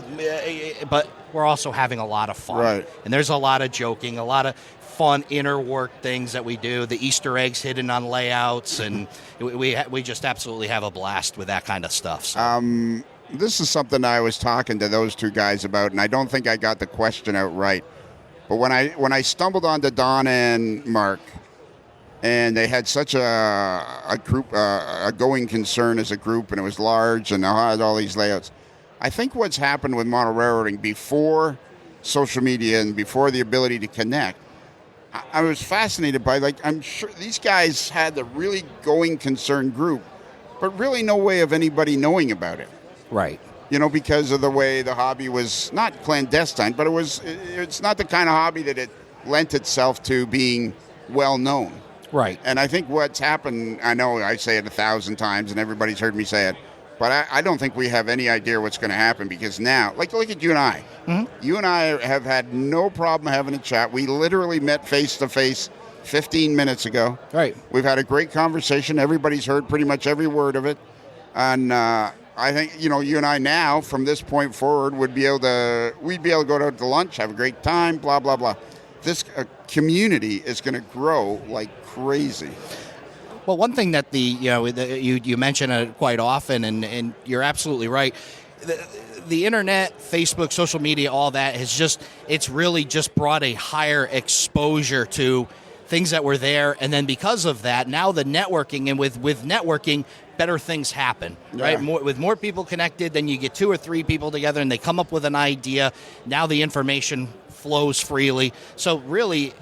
but we're also having a lot of fun. Right. And there's a lot of joking, a lot of fun inner work things that we do. The Easter eggs hidden on layouts, and we just absolutely have a blast with that kind of stuff. So. This is something I was talking to those two guys about, and I don't think I got the question out right. But when I stumbled onto Don and Mark, and they had such a group, a going concern as a group, and it was large, and they had all these layouts. I think what's happened with model railroading before social media and before the ability to connect, I was fascinated by, I'm sure these guys had the really going concern group, but really no way of anybody knowing about it. Right. Because of the way the hobby was not clandestine, but it's not the kind of hobby that it lent itself to being well known. Right. And I think what's happened, I know I say it 1,000 times and everybody's heard me say it, but I don't think we have any idea what's going to happen, because now, look at you and I. Mm-hmm. You and I have had no problem having a chat. We literally met face to face 15 minutes ago. Right. We've had a great conversation. Everybody's heard pretty much every word of it. And, I think, you and I now, from this point forward, we'd be able to go out to lunch, have a great time, blah, blah, blah. This community is going to grow like crazy. Well, one thing that you mention it quite often, and you're absolutely right. The internet, Facebook, social media, all that it's really just brought a higher exposure to things that were there, and then because of that, now the networking, and with networking, better things happen, right? With more people connected, then you get 2 or 3 people together and they come up with an idea. Now the information flows freely. So really,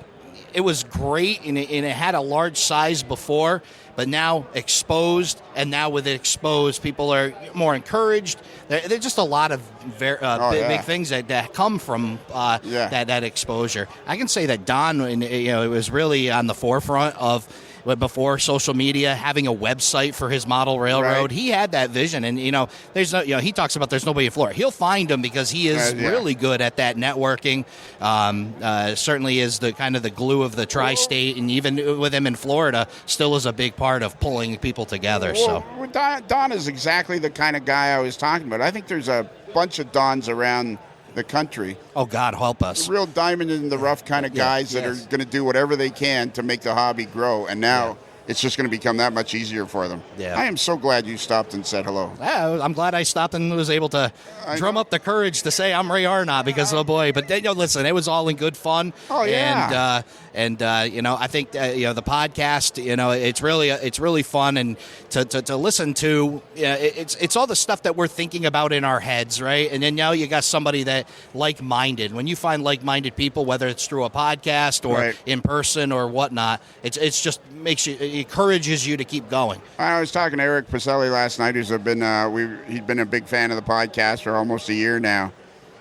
it was great, and it had a large size before, but now exposed, and now with it exposed, people are more encouraged. There's just a lot of big things that come from that exposure. I can say that Don, it was really on the forefront of, before social media, having a website for his model railroad. Right. He had that vision, and he talks about there's nobody in Florida. He'll find them because he is really good at that networking. Certainly is the kind of the glue of the tri-state, and even with him in Florida, still is a big part of pulling people together. Well, Don is exactly the kind of guy I was talking about. I think there's a bunch of Dons around the country. Oh, God, help us. Real diamond in the rough kind of guys that are going to do whatever they can to make the hobby grow. And now it's just going to become that much easier for them. Yeah. I am so glad you stopped and said hello. Yeah, I'm glad I stopped and was able to drum up the courage to say I'm Ray Arnott because, oh boy. But listen, it was all in good fun. Oh, yeah. And I think the podcast, it's really fun, and to listen to. It's all the stuff that we're thinking about in our heads, right? And then now you got somebody that like-minded. When you find like-minded people, whether it's through a podcast or in person or whatnot, it's just it encourages you to keep going. I was talking to Eric Pacelli last night, who's been he's been a big fan of the podcast for almost a year now,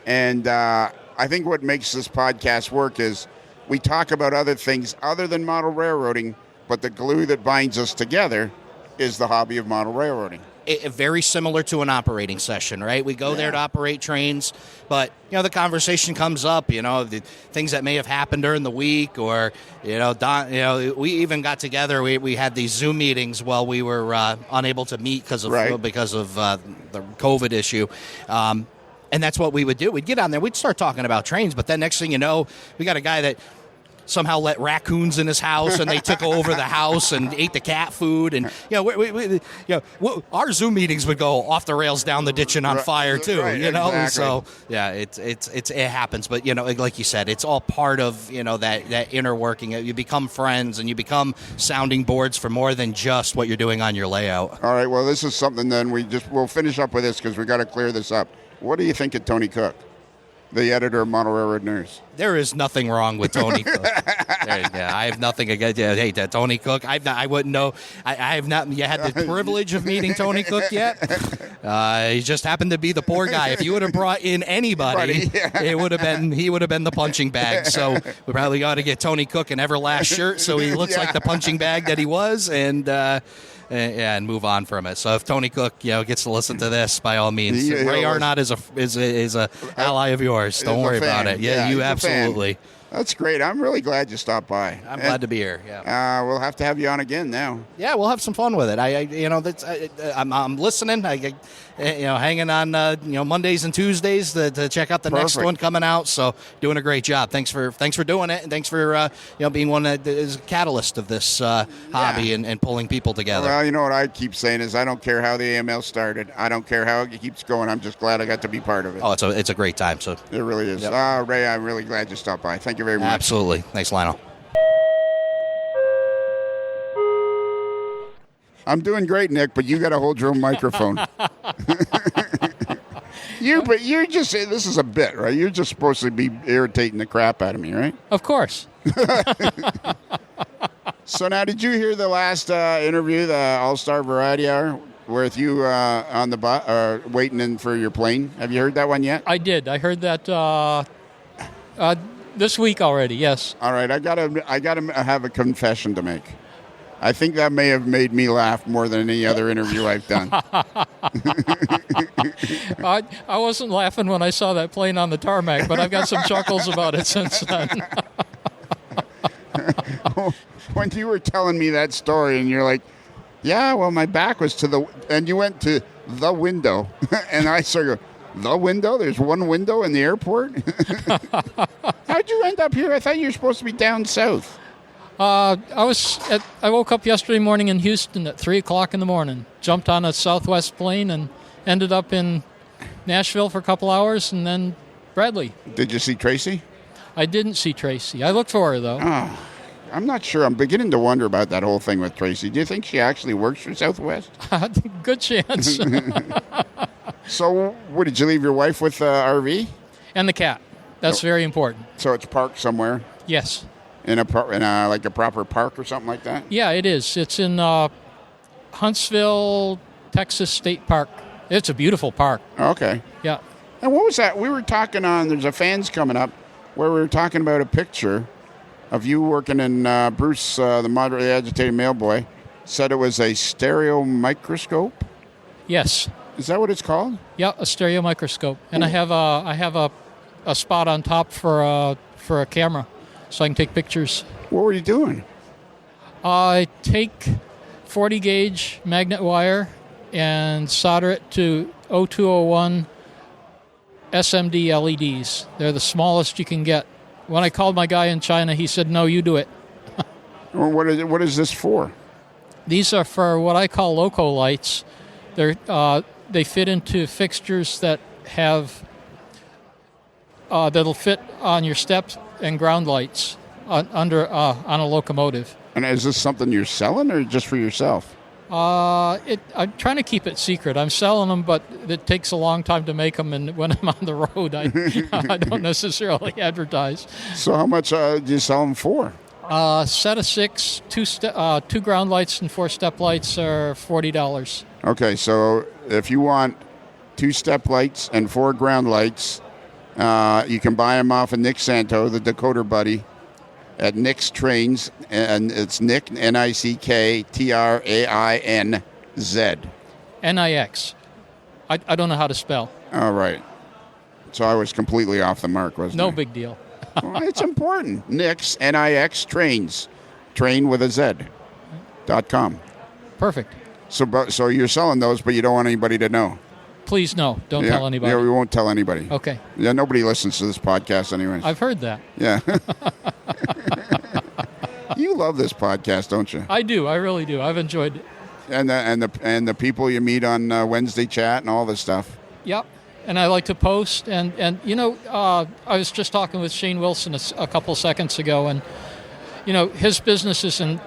and I think what makes this podcast work is we talk about other things other than model railroading, but the glue that binds us together is the hobby of model railroading. Very similar to an operating session, right? We go there to operate trains, but the conversation comes up, the things that may have happened during the week, or we even got together. We had these Zoom meetings while we were unable to meet because of the COVID issue. And that's what we would do. We'd get on there. We'd start talking about trains, but then next thing you know, we got a guy that somehow let raccoons in his house, and they took over the house and ate the cat food. And our Zoom meetings would go off the rails, down the ditch, and on fire too. Exactly. So it happens. But like you said, it's all part of that inner working. You become friends, and you become sounding boards for more than just what you're doing on your layout. All right. Well, this is something. Then we'll finish up with this because we got to clear this up. What do you think of Tony Cook, the editor of Model Railroad News? There is nothing wrong with Tony Cook. I have nothing against Tony Cook. I wouldn't know. I have not yet had the privilege of meeting Tony Cook yet. He just happened to be the poor guy. If you would have brought in anybody, he would have been the punching bag. So we probably got to get Tony Cook an Everlast shirt so he looks like the punching bag that he was, and move on from it. So if Tony Cook, gets to listen to this, by all means, Ray Arnott is a ally of yours. Don't worry about it. Yeah, you absolutely. That's great. I'm really glad you stopped by. I'm glad to be here. Yeah. We'll have to have you on again now. Yeah, we'll have some fun with it. I'm listening. Hanging on Mondays and Tuesdays to check out the next one coming out. So doing a great job. Thanks for doing it, and thanks for being one that is a catalyst of this hobby and pulling people together. Well, you know what I keep saying is I don't care how the AML started. I don't care how it keeps going. I'm just glad I got to be part of it. Oh, it's a great time. So it really is. Yep. Ray, I'm really glad you stopped by. Thank you very much. Absolutely. Thanks, Lionel. I'm doing great, Nick, but you got to hold your own microphone. You're just, this is a bit, right? You're just supposed to be irritating the crap out of me, right? Of course. So now, did you hear the last interview, the All-Star Variety Hour, with you on the bus, waiting in for your plane? Have you heard that one yet? I did. I heard that this week already, yes. All right, I gotta have a confession to make. I think that may have made me laugh more than any other interview I've done. I wasn't laughing when I saw that plane on the tarmac, but I've got some chuckles about it since then. When you were telling me that story and you're like, yeah, well, my back was to and you went to the window. And I sort of go, the window? There's one window in the airport? How'd you end up here? I thought you were supposed to be down south. I woke up yesterday morning in Houston at 3 o'clock in the morning, jumped on a Southwest plane and ended up in Nashville for a couple hours, and then Bradley. Did you see Tracy? I didn't see Tracy. I looked for her, though. Oh, I'm not sure. I'm beginning to wonder about that whole thing with Tracy. Do you think she actually works for Southwest? Good chance. So, what, did you leave your wife with RV? And the cat. That's very important. So it's parked somewhere? Yes. In a proper park or something like that? Yeah, it is. It's in Huntsville, Texas State Park. It's a beautiful park. Okay. Yeah. And what was that? We were talking there's a fans coming up where we were talking about a picture of you working in Bruce, the moderately agitated mail boy, said it was a stereo microscope? Yes. Is that what it's called? Yeah, a stereo microscope. And I have a spot on top for a camera, so I can take pictures. What were you doing? I take 40 gauge magnet wire and solder it to 0201 SMD LEDs. They're the smallest you can get. When I called my guy in China, he said, "No, you do it." Well, what is this for? These are for what I call Loco Lights. They fit into fixtures that have that'll fit on your steps and ground lights on a locomotive. And is this something you're selling or just for yourself? I'm trying to keep it secret. I'm selling them, but it takes a long time to make them, and when I'm on the road, I don't necessarily advertise. So how much do you sell them for? Set of 6, 2 ground lights and 4 step lights are $40. Okay, so if you want 2 step lights and 4 ground lights, you can buy them off of Nick Santo, the decoder buddy, at Nick's Trains, and it's Nick, N-I-C-K-T-R-A-I-N-Z. N-I-X. I don't know how to spell. All right. So I was completely off the mark, wasn't I? No big deal. Well, it's important. Nick's, N-I-X, Trains. Train with a Z.com. Perfect. So you're selling those, but you don't want anybody to know. Please, no. Don't tell anybody. Yeah, we won't tell anybody. Okay. Yeah, nobody listens to this podcast anyways. I've heard that. Yeah. You love this podcast, don't you? I do. I really do. I've enjoyed it. And the people you meet on Wednesday chat and all this stuff. Yep. And I like to post. And I was just talking with Shane Wilson a couple seconds ago, and his business is in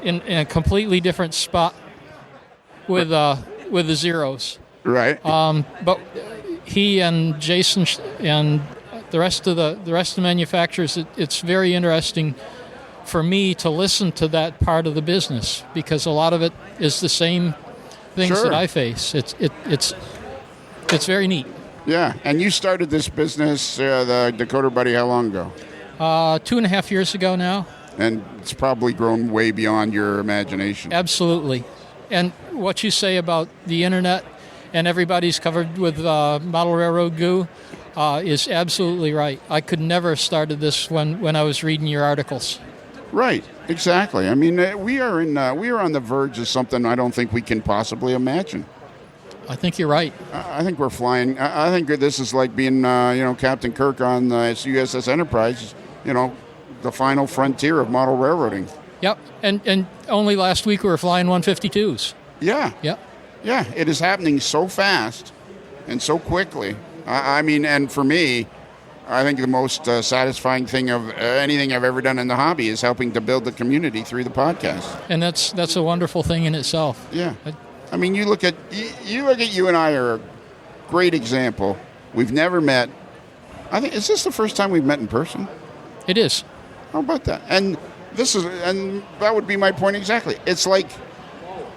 a completely different spot with the zeros. Right. But he and Jason and the rest of the manufacturers, it's very interesting for me to listen to that part of the business, because a lot of it is the same things that I face. It's very neat. Yeah, and you started this business, the Decoder Buddy, how long ago? 2.5 years ago now. And it's probably grown way beyond your imagination. Absolutely. And what you say about the internet and everybody's covered with model railroad goo is absolutely right. I could never have started this when I was reading your articles. Right, exactly. I mean, we are on the verge of something I don't think we can possibly imagine. I think you're right. I think we're flying. I think this is like being, Captain Kirk on the USS Enterprise. The final frontier of model railroading. Yep, and only last week we were flying 152s. Yeah. Yep. Yeah, it is happening so fast and so quickly. I mean, and for me, I think the most satisfying thing of anything I've ever done in the hobby is helping to build the community through the podcast. And that's a wonderful thing in itself. Yeah. I mean, you look at you and I are a great example. We've never met. I think, is this the first time we've met in person? It is. How about that? And that would be my point exactly. It's like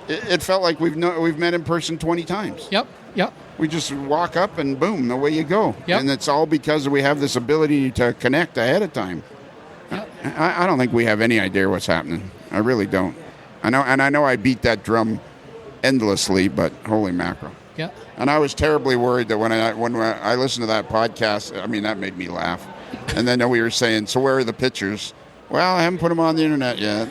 it felt like we've met in person 20 times. Yep. We just walk up and boom, away you go. Yep. And it's all because we have this ability to connect ahead of time. Yep. I don't think we have any idea what's happening. I really don't. I know I beat that drum endlessly, but holy mackerel. Yeah. And I was terribly worried that when I listened to that podcast, I mean, that made me laugh. And then we were saying, so where are the pictures? Well, I haven't put them on the internet yet.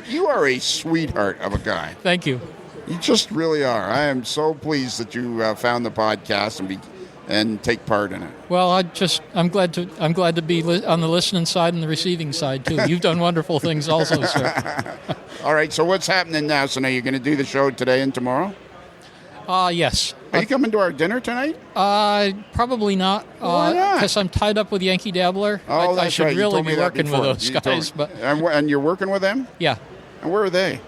You are a sweetheart of a guy. Thank you. You just really are. I am so pleased that you found the podcast and take part in it. Well, I'm glad to be on the listening side and the receiving side too. You've done wonderful things also, sir. All right. So what's happening now? So now you're going to do the show today and tomorrow? Yes. Are you coming to our dinner tonight? Probably not. Why not? Because I'm tied up with Yankee Dabbler. Oh, I should right. really be working with those guys. But and you're working with them? Yeah. And where are they?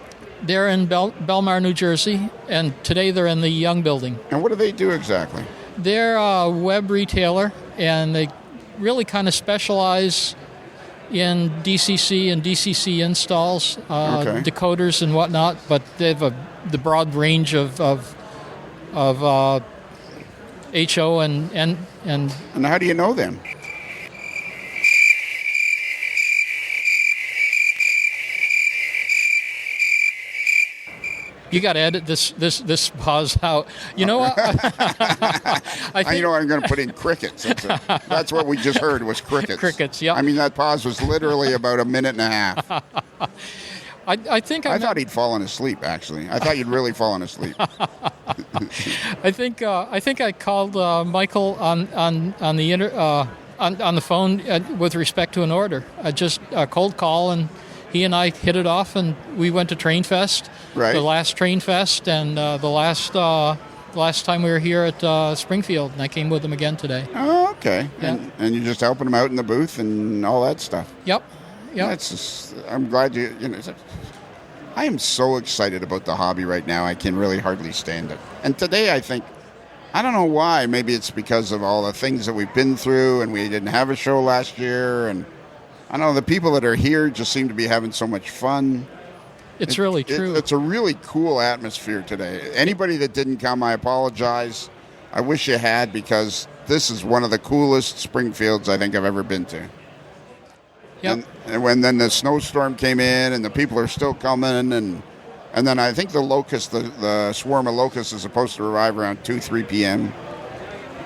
They're in Belmar, New Jersey, and today they're in the Young Building. And what do they do exactly? They're a web retailer, and they really kind of specialize in DCC and DCC installs, decoders and whatnot. But they have the broad range of HO and how do you know them? You got to edit this pause out. You know what? I think, I'm going to put in crickets. That's what we just heard was crickets. Crickets, yeah. I mean, that pause was literally about a minute and a half. I thought he'd fallen asleep, actually. I thought you'd really fallen asleep. I think I called Michael on the phone with respect to an order. I just cold call, and he and I hit it off, and we went to Train Fest, Right. the last Train Fest, and the last time we were here at Springfield, and I came with him again today. Oh, okay. Yeah. And you're just helping them out in the booth and all that stuff. Yep. That's just, I'm glad you know. I am so excited about the hobby right now. I can really hardly stand it. And today, I think, I don't know why. Maybe it's because of all the things that we've been through, and we didn't have a show last year. And I don't know, the people that are here just seem to be having so much fun. It's really true. It's a really cool atmosphere today. Anybody that didn't come, I apologize. I wish you had, because this is one of the coolest Springfields I think I've ever been to. Yep. And when then the snowstorm came in, and the people are still coming, and then I think the swarm of locusts is supposed to arrive around 2-3 p.m.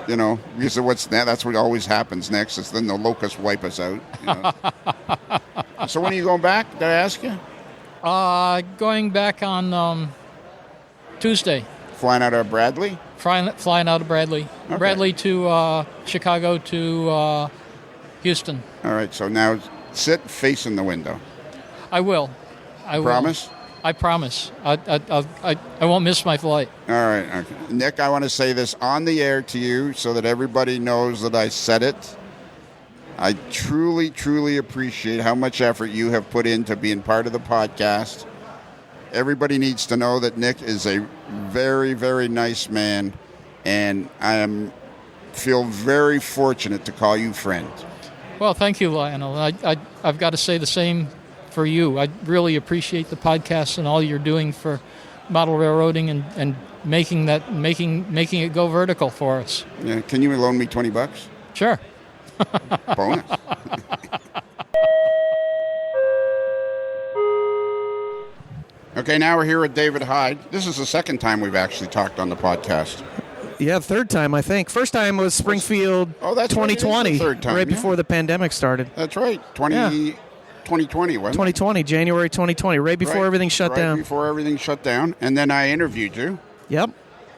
You know, because that's what always happens next, is then the locusts wipe us out. You know? So when are you going back? Did I ask you? Going back on Tuesday. Flying out of Bradley? Flying out of Bradley. Okay. Bradley to Chicago to Houston. All right, so now sit facing the window. I will. Promise? I promise. I won't miss my flight. All right. Okay. Nick, I want to say this on the air to you so that everybody knows that I said it. I truly, truly appreciate how much effort you have put into being part of the podcast. Everybody needs to know that Nick is a very, very nice man, and I feel very fortunate to call you friend. Well, thank you, Lionel. I've got to say the same for you. I really appreciate the podcast and all you're doing for model railroading and making it go vertical for us. Yeah, can you loan me $20? Sure. Bonus. Okay, now we're here with David Hyde. This is the second time we've actually talked on the podcast. Yeah, third time, I think. First time was Springfield that's right, it is the 2020, third time, right yeah. before the pandemic started. That's right, 2020, wasn't it? 2020, January 2020, right before everything shut down. Right before everything shut down. And then I interviewed you. Yep.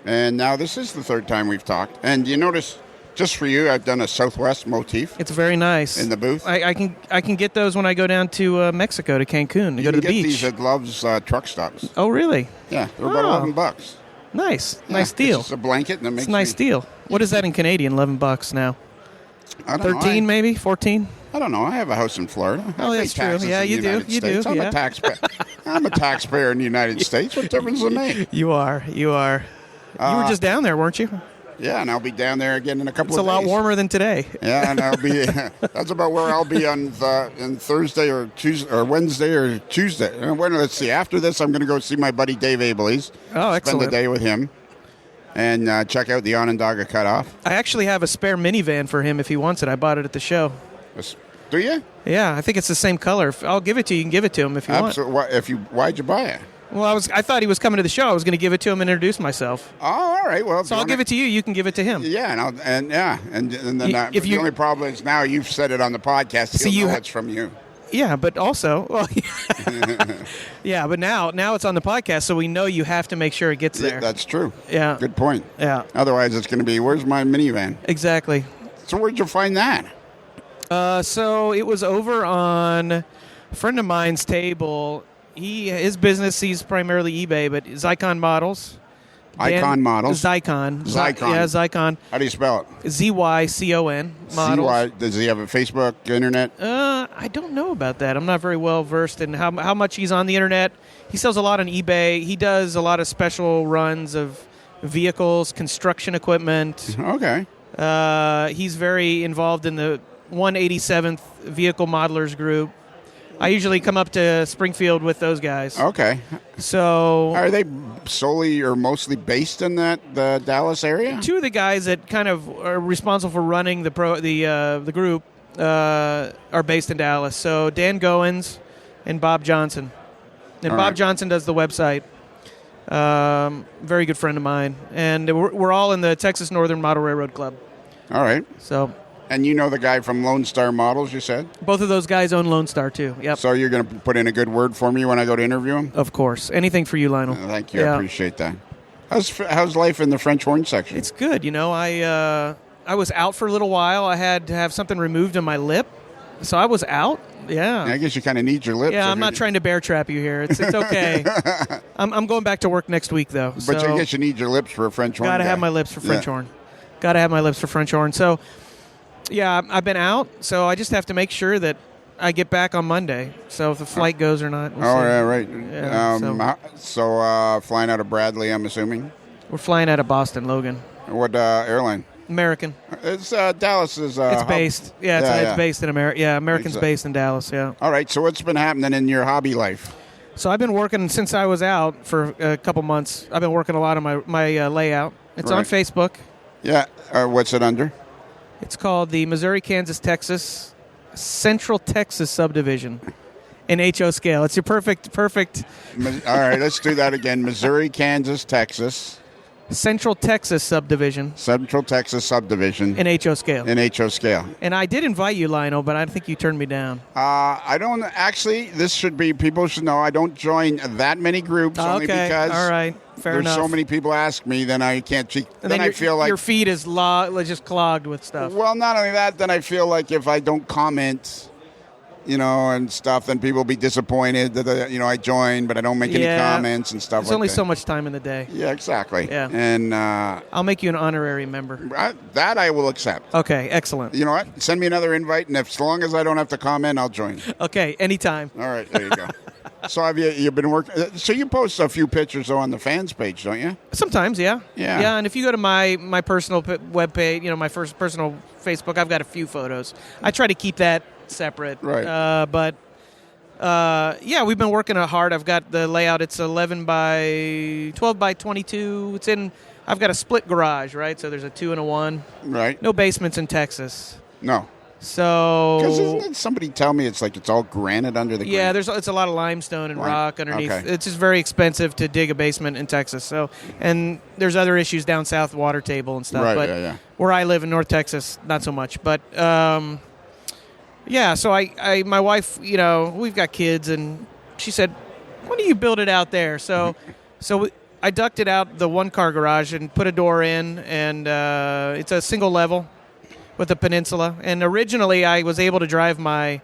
And now this is the third time we've talked. And you notice, just for you, I've done a Southwest motif It's very nice. in the booth. I can get those when I go down to Mexico, to Cancun, to go to the You can get beach. these at Love's truck stops. Oh, really? Yeah, they're about $11. Nice. Yeah, Nice deal. It's just a blanket, and it makes It's a nice deal. What is that in Canadian? $11 now. I don't know. 13 maybe? 14? I don't know. I have a house in Florida. Oh, I pay that's true. taxes Yeah, in the you do. United You States. do, I'm yeah. a taxpayer. I'm a taxpayer in the United States. What difference does it make? You are. You were just down there, weren't you? Yeah, and I'll be down there again in a couple It's of a days. lot warmer than today. Yeah, and I'll be. That's about where I'll be on Thursday or Tuesday or Wednesday or Tuesday. Let's see. After this, I'm going to go see my buddy Dave Abelese. Oh, excellent. Spend the day with him, and check out the Onondaga Cutoff. I actually have a spare minivan for him if he wants it. I bought it at the show. Do you? Yeah, I think it's the same color. I'll give it to you. You can give it to him if you want. Absolutely. Why'd you buy it? Well, I thought he was coming to the show. I was going to give it to him and introduce myself. Oh, all right. Well, So I'll give it to you. You can give it to him. Yeah, and then If the you- only problem is now you've said it on the podcast. See, He'll you know ha- it's from you. Yeah, but also, well, yeah, but now it's on the podcast, so we know you have to make sure it gets there. That's true. Yeah. Good point. Yeah, Otherwise, it's going to be, where's my minivan? exactly. So where'd you find that? So it was over on a friend of mine's table. His business, he's primarily eBay, but Zycon Models. Icon Models? Zycon. Zycon. Yeah, Zycon. How do you spell it? Zycon Models. CY. Does he have a Facebook, internet? I don't know about that. I'm not very well versed in how much he's on the internet. He sells a lot on eBay. He does a lot of special runs of vehicles, construction equipment. Okay. He's very involved in the 187th Vehicle Modelers Group. I usually come up to Springfield with those guys. Okay. So Are they solely or mostly based in the Dallas area? two of the guys that kind of are responsible for running the group are based in Dallas. So Dan Goins and Bob Johnson. And All Bob right. Johnson does the website. Very good friend of mine. And we're all in the Texas Northern Model Railroad Club. All right. So And you know the guy from Lone Star Models, you said? both of those guys own Lone Star, too. Yep. So you're going to put in a good word for me when I go to interview him? Of course. Anything for you, Lionel. Thank you. I Yeah. appreciate that. How's life in the French Horn section? It's good. I was out for a little while. I had to have something removed on my lip, so I was out. Yeah. I guess you kind of need your lips. Yeah, I'm not trying to bear trap you here. It's okay. I'm going back to work next week though. But I guess you need your lips for a French horn. Gotta guy. have my lips for French horn. Gotta have my lips for French horn. So, yeah, I've been out. So I just have to make sure that I get back on Monday. So if the flight goes or not. We'll see. Yeah, right. Yeah, so flying out of Bradley, I'm assuming. We're flying out of Boston, Logan. What airline? American. It's Dallas is. It's based. It's based in America. Yeah, American's based in Dallas. Yeah. All right. So what's been happening in your hobby life? So I've been working since I was out for a couple months. I've been working a lot on my layout. It's on Facebook. Yeah. What's it under? It's called the Missouri, Kansas, Texas Central Texas Subdivision in HO scale. It's your perfect. All right. Let's do that again. Missouri, Kansas, Texas. Central Texas Subdivision. Central Texas Subdivision. In HO scale. In HO scale. And I did invite you, Lionel, but I think you turned me down. I don't actually. This should be. People should know I don't join that many groups only because. All right. Fair there's enough. so many people ask me, then I can't. Then I feel like your feed is just clogged with stuff. Well, not only that, then I feel like if I don't comment, and stuff, then people will be disappointed that I joined, but I don't make any comments and stuff. There's only so much time in the day. Yeah, exactly. Yeah, and I'll make you an honorary member. That I will accept. Okay, excellent. You know what? Send me another invite, and as long as I don't have to comment, I'll join. Okay, anytime. All right, there you go. So have you been working? So you post a few pictures though on the fans page, don't you? Sometimes, yeah. Yeah. And if you go to my personal web page, my first personal Facebook, I've got a few photos. I try to keep that separate. Right. But we've been working hard. I've got the layout. It's 11 by 12 by 22. I've got a split garage, right? So there's a 2 and a 1. Right. No basements in Texas. No. So, because isn't somebody tell me it's all granite under the ground? Yeah, it's a lot of limestone and rock underneath. Okay. It's just very expensive to dig a basement in Texas. So, and there's other issues down south, water table and stuff. Right, but where I live in North Texas, not so much. But so my wife, we've got kids, and she said, "Why don't you build it out there?" So I ducted out the 1-car garage and put a door in, and it's a single level with a peninsula. And originally, I was able to drive my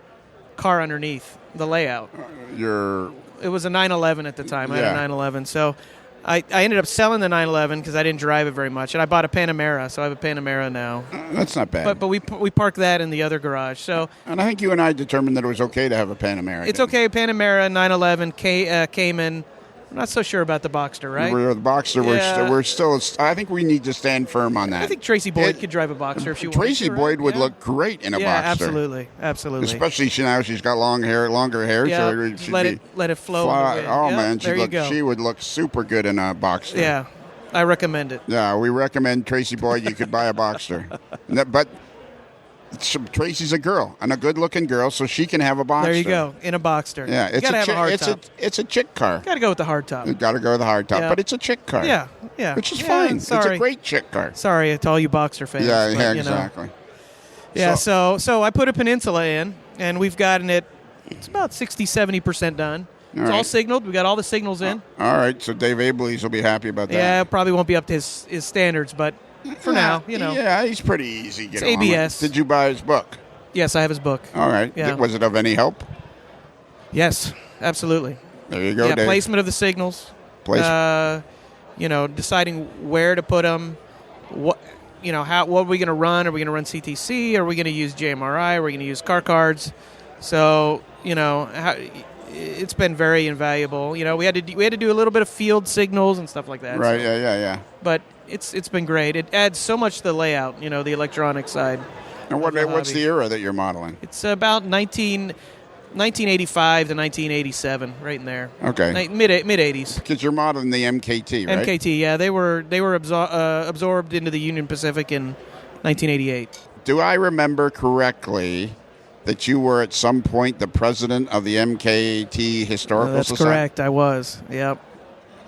car underneath the layout. It was a 911 at the time. I had a 911. So I ended up selling the 911 because I didn't drive it very much. And I bought a Panamera, so I have a Panamera now. That's not bad. But we parked that in the other garage. So and I think you and I determined that it was okay to have a Panamera. It's okay, Panamera, 911, Cayman. I'm not so sure about the Boxster, right? The Boxster, we're still. I think we need to stand firm on that. I think Tracy Boyd could drive a Boxster if she wanted. Tracy Boyd would look great in a Boxster. Absolutely. Especially she's got longer hair. Yeah, so let it flow. Man, she would look super good in a Boxster. Yeah, I recommend it. Yeah, we recommend Tracy Boyd. You could buy a Boxster, but. Tracy's a girl and a good-looking girl, so she can have a Boxster. There you go, in a Boxster. Yeah, it's a hardtop. It's a chick car. Got to go with the hardtop. You got to go with the hardtop, but it's a chick car. Yeah, which is fine. Sorry. It's a great chick car. Sorry to all you Boxster fans. Yeah, exactly. Yeah, so I put a peninsula in, and we've gotten it. It's about 60-70% done. It's all signaled. We got all the signals in. All right, so Dave Ableys will be happy about that. Yeah, probably won't be up to his standards, but for now, Yeah, he's pretty easy. It's ABS. Did you buy his book? Yes, I have his book. All right. Yeah. Was it of any help? Yes, absolutely. There you go, Dave. Placement of the signals. Deciding where to put them. What are we going to run? Are we going to run CTC? Are we going to use JMRI? Are we going to use car cards? So, it's been very invaluable. We had to do a little bit of field signals and stuff like that. Right, yeah. But it's been great. It adds so much to the layout, the electronic side. And what's the era that you're modeling? It's about 1985 to 1987, right in there. Okay. Mid 80s. Because you're modeling the MKT, right? MKT, yeah. They were absorbed into the Union Pacific in 1988. Do I remember correctly that you were at some point the president of the MKT Historical Society? That's correct. I was. Yep.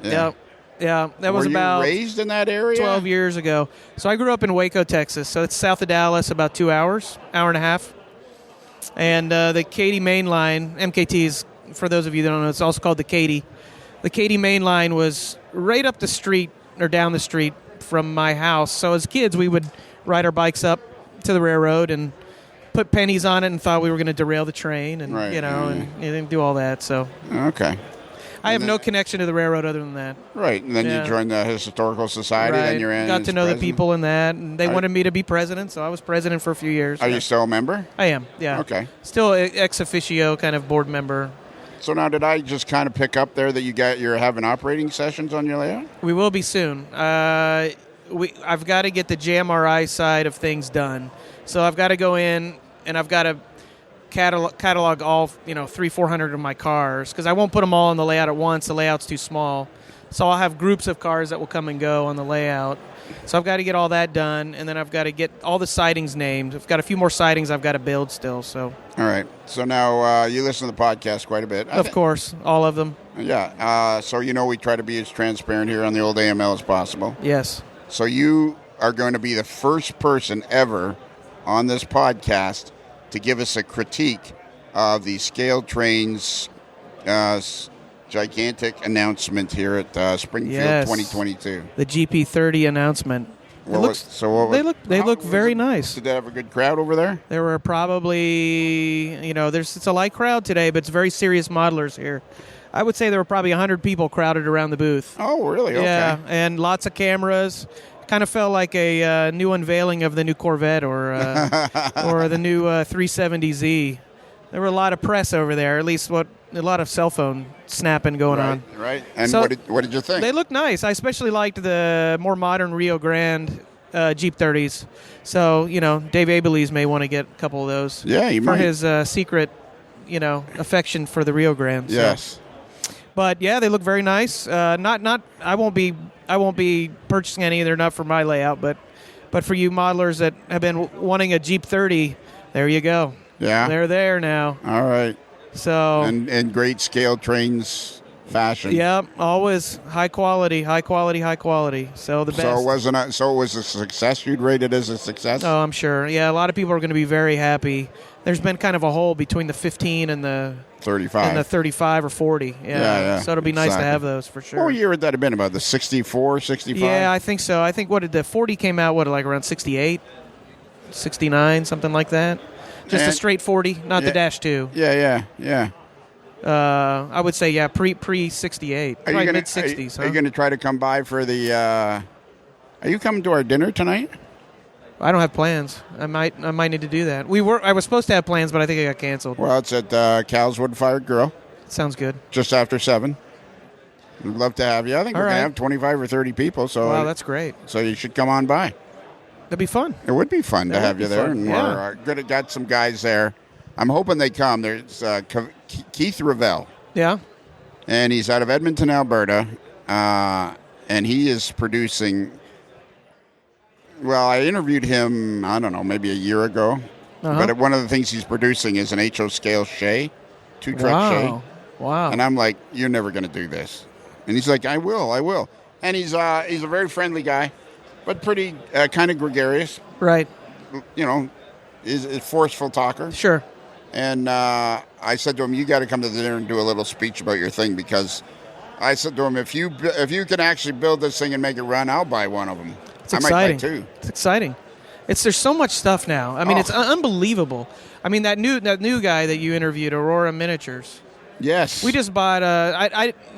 Yeah. Yep. Yeah, that was about Were you raised in that area? 12 years ago. So I grew up in Waco, Texas. So it's south of Dallas, about 2 hours, hour and a half. And the Katy Main Line, MKT is, for those of you that don't know, it's also called the Katy. The Katy Main Line was right up the street or down the street from my house. So as kids, we would ride our bikes up to the railroad and put pennies on it and thought we were going to derail the train and, Right, and do all that. So Okay. I have no connection to the railroad other than that. Right, and then Yeah. you joined the Historical Society, Right. then you're in Got to as know the president. people in that, and they Are- wanted me to be president, so I was president for a few years. Are you still a member? I am, yeah. Okay. Still ex officio kind of board member. So now, did I just kind of pick up there that you're having operating sessions on your layout? We will be soon. I've got to get the JMRI side of things done. So I've got to go in and I've got to catalog all 300-400 of my cars because I won't put them all on the layout at once. The layout's too small. So I'll have groups of cars that will come and go on the layout. So I've got to get all that done, and then I've got to get all the sidings named. I've got a few more sidings I've got to build still. So All right. So now you listen to the podcast quite a bit. of course, all of them. Yeah. So we try to be as transparent here on the old AML as possible. Yes. So you are going to be the first person ever on this podcast to give us a critique of the Scale Trains gigantic announcement here at Springfield Yes. 2022. The GP30 announcement. What They look very nice. Did they have a good crowd over there? There were probably, it's a light crowd today, but it's very serious modelers here. I would say there were probably 100 people crowded around the booth. Oh, really? Okay. Yeah, and lots of cameras. Kind of felt like a new unveiling of the new Corvette or the new 370Z. There were a lot of press over there, at least a lot of cell phone snapping going on. Right. And So what did you think? They look nice. I especially liked the more modern Rio Grande Jeep 30s. So, Dave Abelese may want to get a couple of those. Yeah, he for might. his secret, affection for the Rio Grande. So. Yes. But yeah, they look very nice. I won't be purchasing any. They're not for my layout, but for you modelers that have been wanting a Jeep 30, there you go. Yeah. They're there now. All right. So And great Scale Trains fashion. yeah, always high quality. So the best. So it was a success. You'd rate it as a success. Oh, I'm sure. Yeah, a lot of people are going to be very happy. There's been kind of a hole between the 15 and the 35. and the 35 or 40. Yeah. So it'll be nice to Exactly. have those for sure. What year would that have been? About the 64, 65? Yeah, I think so. I think what did the 40 came out like around 68, 69, something like that. Just a And- straight 40, not the Yeah. dash 2. Yeah. I would say pre 68, Are you probably gonna mid 60s. Are you going to try to come by for the? Are you coming to our dinner tonight? I don't have plans. I might need to do that. I was supposed to have plans, but I think it got canceled. Well, it's at Cal's Wood Fired Grill, Sounds good. just after 7. We'd love to have you. I think All we're going right. to have 25 or 30 people, so Wow, that's great. so you should come on by. That'd be fun. It would be fun to That would have be you there, fun, and yeah. we're good. Got some guys there. I'm hoping they come. There's Keith Revell, Yeah. and he's out of Edmonton, Alberta, and he is producing. Well, I interviewed him, I don't know, maybe a year ago. Uh-huh. But one of the things he's producing is an HO scale Shay, 2-truck Wow. Shay. Wow. And I'm like, you're never going to do this. And he's like, I will. And he's a very friendly guy, but pretty kind of gregarious. Right. Is a forceful talker. Sure. And I said to him, you got to come to the dinner and do a little speech about your thing, because I said to him, if you can actually build this thing and make it run, I'll buy one of them. It's I exciting. might buy 2. It's exciting. There's so much stuff now. I mean, Oh. it's unbelievable. I mean, that new guy that you interviewed, Aurora Miniatures. Yes. We just bought.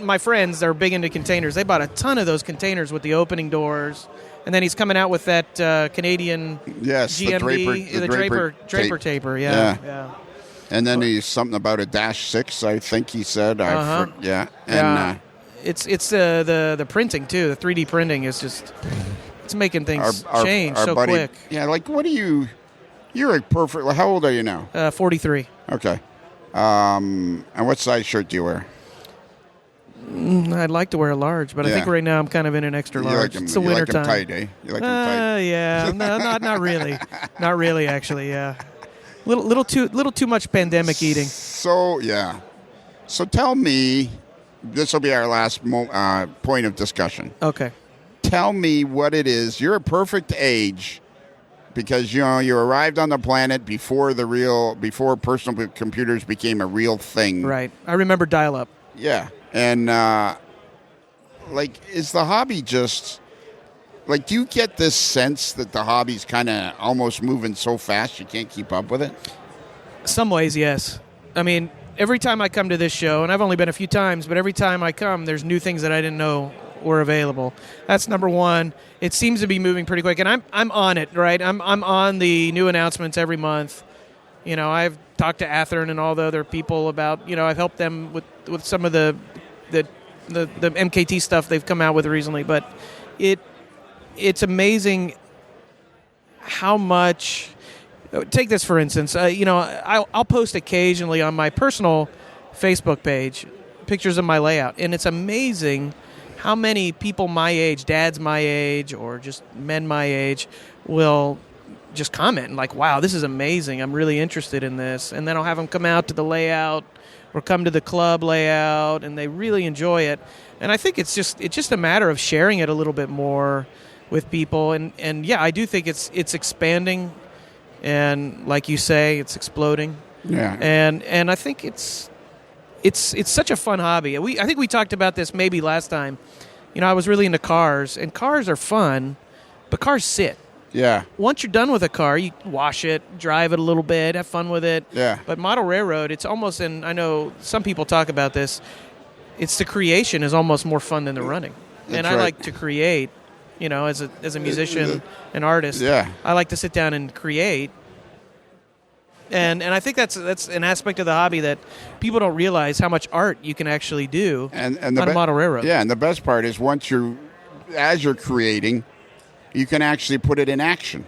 My friends, they're big into containers. They bought a ton of those containers with the opening doors, and then he's coming out with that Canadian Yes, GMB, the Draper Draper tape. taper. Yeah. And then he's something about a -6, I think he said. Uh-huh. Yeah. And Yeah. It's the printing too. The 3D printing is just it's making things change our so buddy, quick. Yeah, like what do you? You're a perfect. How old are you now? 43. Okay. And what size shirt do you wear? I'd like to wear a large, but I think Yeah. right now I'm kind of in an extra You large. like 'em- It's the you winter like 'em time. tight, eh? You like 'em tight. Yeah, no, not really, not really. Actually, yeah. Little too much pandemic eating. So yeah. So tell me, this will be our last point of discussion. Okay. Tell me what it is. You're a perfect age, because you arrived on the planet before personal computers became a real thing. Right. I remember dial-up. Yeah. And is the hobby just Like, do you get this sense that the hobby's kind of almost moving so fast you can't keep up with it? Some ways, yes. I mean, every time I come to this show, and I've only been a few times, but every time I come, there's new things that I didn't know were available. That's number one. It seems to be moving pretty quick, and I'm on it, right? I'm on the new announcements every month. You know, I've talked to Athearn and all the other people about, you know, I've helped them with some of the MKT stuff they've come out with recently, but it's amazing how much. Take this for instance. You know, I'll post occasionally on my personal Facebook page pictures of my layout, and it's amazing how many people my age, dads my age, or just men my age, will just comment and like, "Wow, this is amazing! I'm really interested in this." And then I'll have them come out to the layout or come to the club layout, and they really enjoy it. And I think it's just a matter of sharing it a little bit more with people. And yeah, I do think it's expanding. And like you say, it's exploding. Yeah. And I think it's such a fun hobby. I think we talked about this maybe last time. You know, I was really into cars, and cars are fun, but cars sit. Yeah. Once you're done with a car, you wash it, drive it a little bit, have fun with it. Yeah. But model railroad, it's almost, and I know some people talk about this, it's the creation is almost more fun than the running. That's and I right. like to create. You know, as a musician, an artist, Yeah. I like to sit down and create, and I think that's an aspect of the hobby that people don't realize how much art you can actually do And on model railroad. Yeah, and the best part is as you're creating, you can actually put it in action.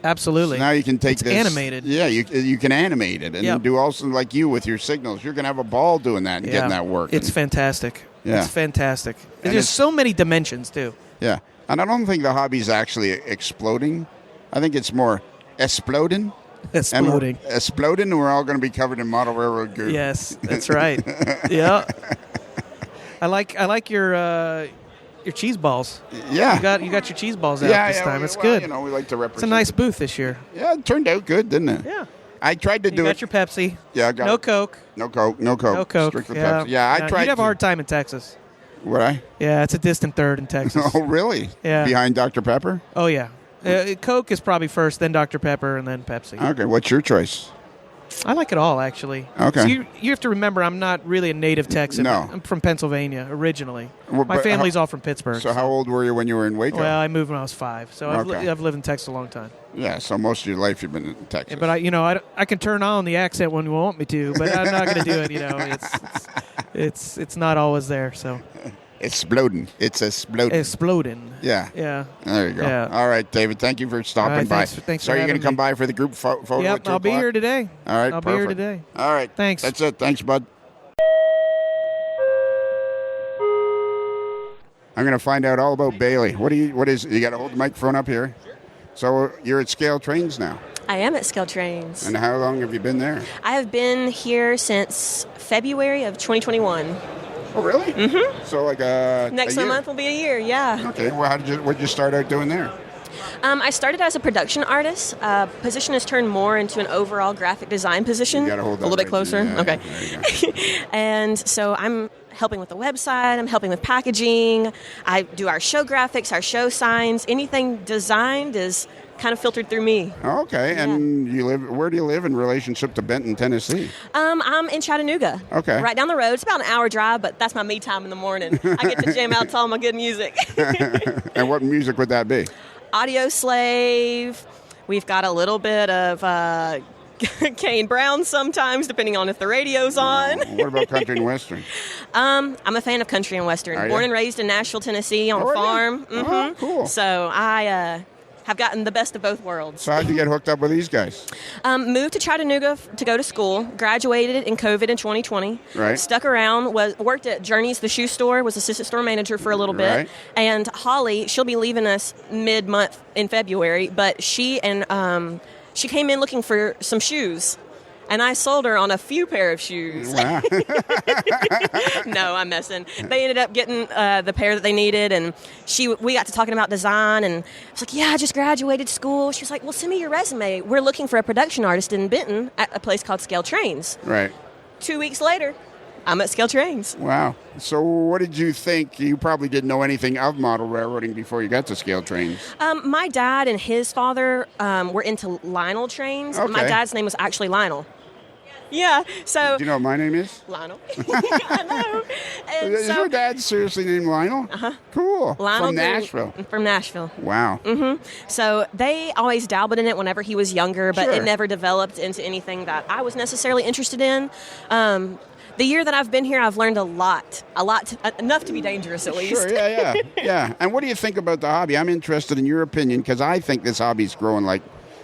Absolutely. So now you can take it's this animated. Yeah, you can animate it and do also like you with your signals. You're gonna have a ball doing that and getting that work. It's fantastic. Yeah. It's fantastic. And There's it's- so many dimensions too. Yeah, and I don't think the hobby's actually exploding. I think it's more exploding. Exploding. And exploding, and we're all going to be covered in model railroad goo. Yes, that's right. Yeah. I like your cheese balls. Yeah. You got your cheese balls out this time. It's good. You know, we like to represent. It's a nice booth this year. Yeah, it turned out good, didn't it? Yeah. I tried to You do got it. your Pepsi. Yeah, I got No it. Coke. No Coke. No Coke. No Coke. Strictly Yeah. Pepsi. Yeah, I tried. You'd have to. a hard time in Texas. Would I? Yeah, it's a distant third in Texas. Oh, really? Yeah. Behind Dr. Pepper? Oh, yeah. Coke is probably first, then Dr. Pepper, and then Pepsi. Okay, what's your choice? I like it all, actually. Okay. So you have to remember, I'm not really a native Texan. No. I'm from Pennsylvania originally. Well, My but family's all from Pittsburgh. So how old were you when you were in Waco? Well, I moved when I was 5, so Okay. I've lived in Texas a long time. Yeah, so most of your life you've been in Texas. But I can turn on the accent when you want me to, but I'm not going to do it. You know, it's not always there. So Exploding. It's exploding. exploding. Yeah. Yeah. There you go. Yeah. All right, David. Thank you for stopping All right, by. thanks so for are you going having to come me. by for the group photo? Yep, at 2 I'll be o'clock? here today. All right, I'll perfect. be here today. All right. Thanks. That's it. Thanks, bud. I'm going to find out all about Bailey. What is you got to hold the microphone up here? So you're at Scale Trains now. I am at Scale Trains. And how long have you been there? I have been here since February of 2021. Oh, really? Mm-hmm. So like Next a year. month will be a year, yeah. Okay. Well, what did you start out doing there? I started as a production artist. Position has turned more into an overall graphic design position. You got to hold that a little bit right closer. there. Yeah, Okay. there you go. And so I'm helping with the website. I'm helping with packaging. I do our show graphics, our show signs. Anything designed is kind of filtered through me. Okay. And where do you live in relationship to Benton, Tennessee? I'm in Chattanooga. Okay. Right down the road. It's about an hour drive, but that's my me time in the morning. I get to jam out to all my good music. And what music would that be? Audio Slave. We've got a little bit of Kane Brown sometimes, depending on if the radio's on. What about country and western? I'm a fan of country and western. Are Born you? and raised in Nashville, Tennessee, on Oh, a are you? farm. Oh, cool. So I have gotten the best of both worlds. So how'd you get hooked up with these guys? Moved to Chattanooga to go to school. Graduated in COVID in 2020. Right. Stuck around. Worked at Journey's, the shoe store. Was assistant store manager for a little bit. Right. And Holly, she'll be leaving us mid-month in February. But she came in looking for some shoes. And I sold her on a few pair of shoes. Wow. No, I'm messing. They ended up getting the pair that they needed, and we got to talking about design, and I was like, yeah, I just graduated school. She was like, well, send me your resume. We're looking for a production artist in Benton at a place called Scale Trains. Right. 2 weeks later, I'm at Scale Trains. Wow. So what did you think? You probably didn't know anything of model railroading before you got to Scale Trains. My dad and his father were into Lionel trains. Okay. My dad's name was actually Lionel. Yeah, so... Do you know what my name is? Lionel. I know. And Is your dad seriously named Lionel? Uh-huh. Cool. Lionel From Nashville. From Nashville. Wow. So they always dabbled in it whenever he was younger, but Sure. it never developed into anything that I was necessarily interested in. The year that I've been here, I've learned a lot, enough to be dangerous at least. Sure, yeah. And what do you think about the hobby? I'm interested in your opinion because I think this hobby's growing like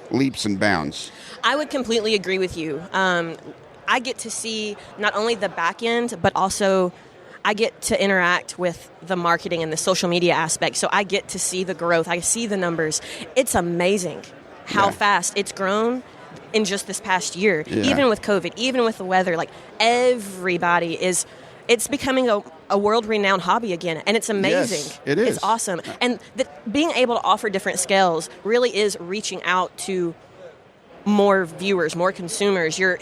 leaps and bounds. I would completely agree with you. I get to see not only the back end, but also I get to interact with the marketing and the social media aspect. So I get to see the growth. I see the numbers. It's amazing how fast it's grown in just this past year. Yeah. Even with COVID, even with the weather, like everybody is... It's becoming a world-renowned hobby again, and it's amazing. Yes, it is. It's awesome. And being able to offer different scales really is reaching out to more viewers, more consumers. We're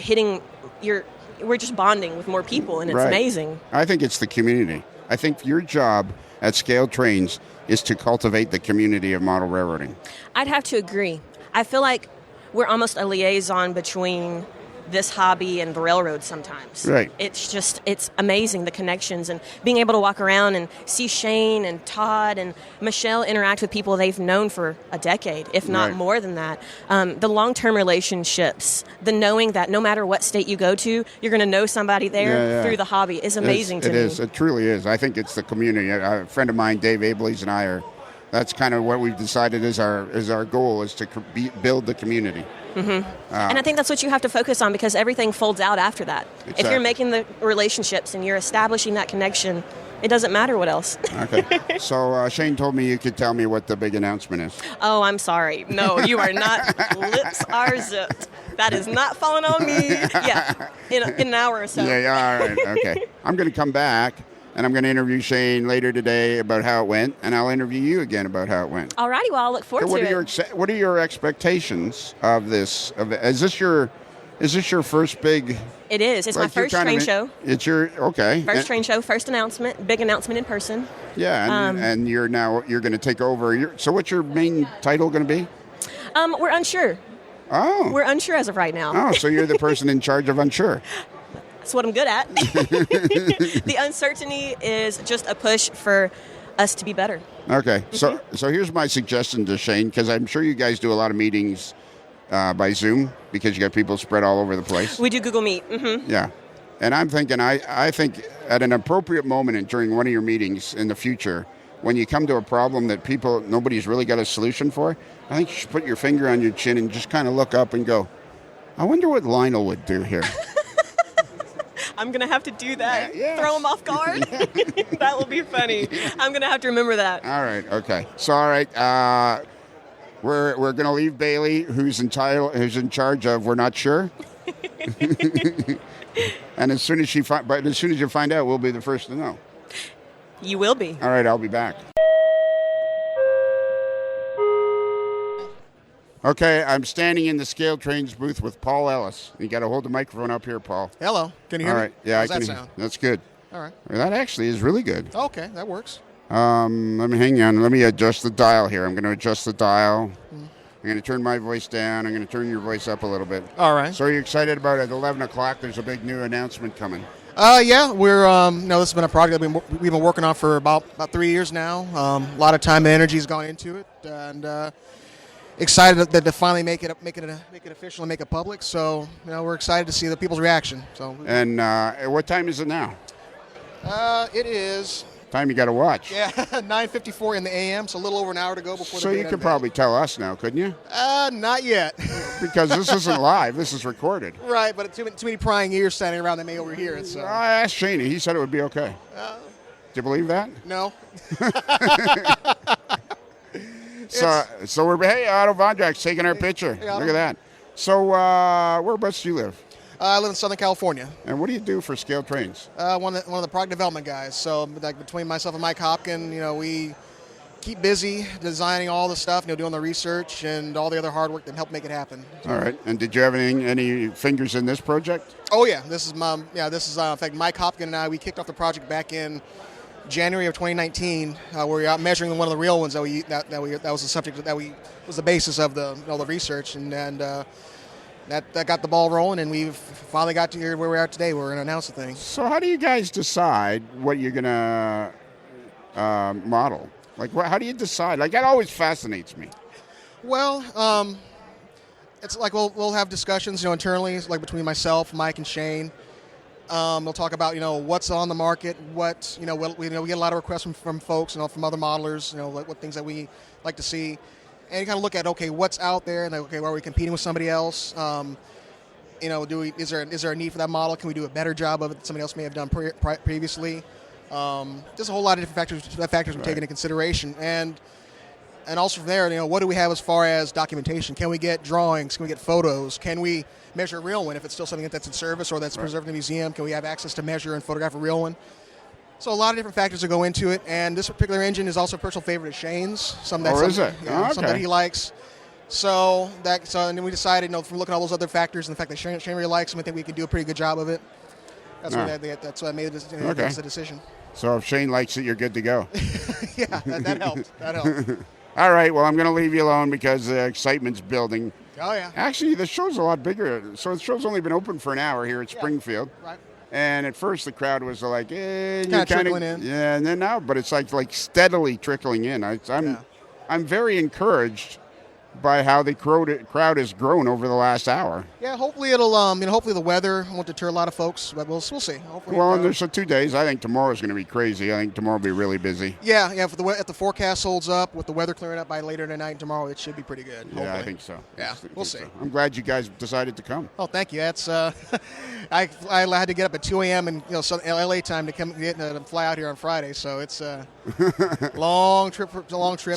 just bonding with more people, and it's Right. amazing. I think it's the community. I think your job at Scale Trains is to cultivate the community of model railroading. I'd have to agree. I feel like we're almost a liaison between this hobby and the railroad sometimes. Right. It's amazing, the connections, and being able to walk around and see Shane and Todd and Michelle interact with people they've known for a decade, if not Right. more than that. The long-term relationships, the knowing that no matter what state you go to, you're going to know somebody there through the hobby is amazing to me. It is. It truly is. I think it's the community. A friend of mine, Dave Ableys, and I are. That's kind of what we've decided is our goal is to build the community. And I think that's what you have to focus on because everything folds out after that. If Exactly. you're making the relationships and you're establishing that connection, it doesn't matter what else. Okay. So Shane told me you could tell me what the big announcement is. Oh, I'm sorry. No, you are not. Lips are zipped. That is not falling on me. Yeah, in an hour or so. Yeah. All right. Okay. I'm going to come back. And I'm going to interview Shane later today about how it went, and I'll interview you again about how it went. Alrighty, well, I'll look forward to it. What are your expectations of this? Is this your first big? It is. It's my first train show. It's your okay. First train show, first announcement, big announcement in person. Yeah, and you're going to take over. So what's your main title going to be? We're unsure. Oh, We're unsure as of right now. Oh, so you're the person in charge of unsure. That's what I'm good at. The uncertainty is just a push for us to be better. Okay, so here's my suggestion to Shane, because I'm sure you guys do a lot of meetings by Zoom because you got people spread all over the place. We do Google Meet. Mm-hmm. Yeah, and I'm thinking I think at an appropriate moment during one of your meetings in the future, when you come to a problem that nobody's really got a solution for, I think you should put your finger on your chin and just kind of look up and go, I wonder what Lionel would do here. I'm going to have to do that. Yes. Throw him off guard. That will be funny. I'm going to have to remember that. All right. Okay. So, all right. We're going to leave Bailey, who's in charge of we're not sure. And as soon as you find out, we'll be the first to know. You will be. All right. I'll be back. Okay, I'm standing in the Scale Trains booth with Paul Ellis. You got to hold the microphone up here, Paul. Hello. Can you hear All me? right. Yeah, How's I can. that sound? That's good. All right. That actually is really good. Okay, that works. Let me hang on. Let me adjust the dial here. I'm going to adjust the dial. I'm going to turn my voice down. I'm going to turn your voice up a little bit. All right. So are you excited about it? At 11 o'clock, there's a big new announcement coming. Yeah, we're this has been a project that we've been working on for about 3 years now. A lot of time and energy has gone into it, and excited to finally make it official and make it public. So we're excited to see the people's reaction. So. And what time is it now? It is. Time you got to watch. Yeah, 9:54 in the a.m. So a little over an hour to go before. So the you could probably tell us now, couldn't you? Not yet. Because this isn't live. This is recorded. Right, but too many prying ears standing around that may overhear it. So. I asked Shaney. He said it would be okay. Do you believe that? No. So we're Otto Vondrak's taking our picture. Hey, Look at that. So whereabouts do you live? I live in Southern California. And what do you do for Scale Trains? One of the product development guys. So like between myself and Mike Hopkin, we keep busy designing all the stuff, doing the research and all the other hard work that helped make it happen. All right. And did you have any fingers in this project? Oh yeah, this is in fact Mike Hopkin and I. We kicked off the project back in January of 2019. Where we were out measuring one of the real ones that was the subject that was the basis of the research, and that got the ball rolling, and we've finally got to here where we are today. We're going to announce the thing. So how do you guys decide what you're going to model? Like, how do you decide? Like, that always fascinates me. Well, it's like we'll have discussions, internally, like between myself, Mike, and Shane. We'll talk about, what's on the market, we get a lot of requests from folks, from other modelers, what things that we like to see, and you kind of look at, okay, what's out there, and are we competing with somebody else? Is there a need for that model? Can we do a better job of it that somebody else may have done previously? There's a whole lot of different factors we take into consideration, and also from there, what do we have as far as documentation? Can we get drawings? Can we get photos? Can we measure a real one if it's still something that's in service or that's preserved in the museum? Can we have access to measure and photograph a real one? So a lot of different factors that go into it, and this particular engine is also a personal favorite of Shane's. Something that he likes. So and then we decided, from looking at all those other factors and the fact that Shane really likes them, I think we can do a pretty good job of it. That's why I made the decision. So if Shane likes it, you're good to go. Yeah, that helped. That helped. All right, well, I'm going to leave you alone because the excitement's building. Oh, yeah. Actually, the show's a lot bigger. So the show's only been open for an hour here at Springfield. Right. And at first the crowd was like, kind of trickling in. Yeah, and then now, but it's like steadily trickling in. I'm very encouraged by how the crowd has grown over the last hour. Yeah, hopefully it'll, hopefully the weather won't deter a lot of folks, but we'll see. Hopefully, and there's 2 days. I think tomorrow's going to be crazy. I think tomorrow will be really busy. Yeah. If the forecast holds up, with the weather clearing up by later tonight and tomorrow, it should be pretty good. Hopefully. Yeah, I think so. Yeah, we'll see. So. I'm glad you guys decided to come. Oh, thank you. That's I had to get up at 2 a.m. and LA time to come fly out here on Friday, so it's a long trip.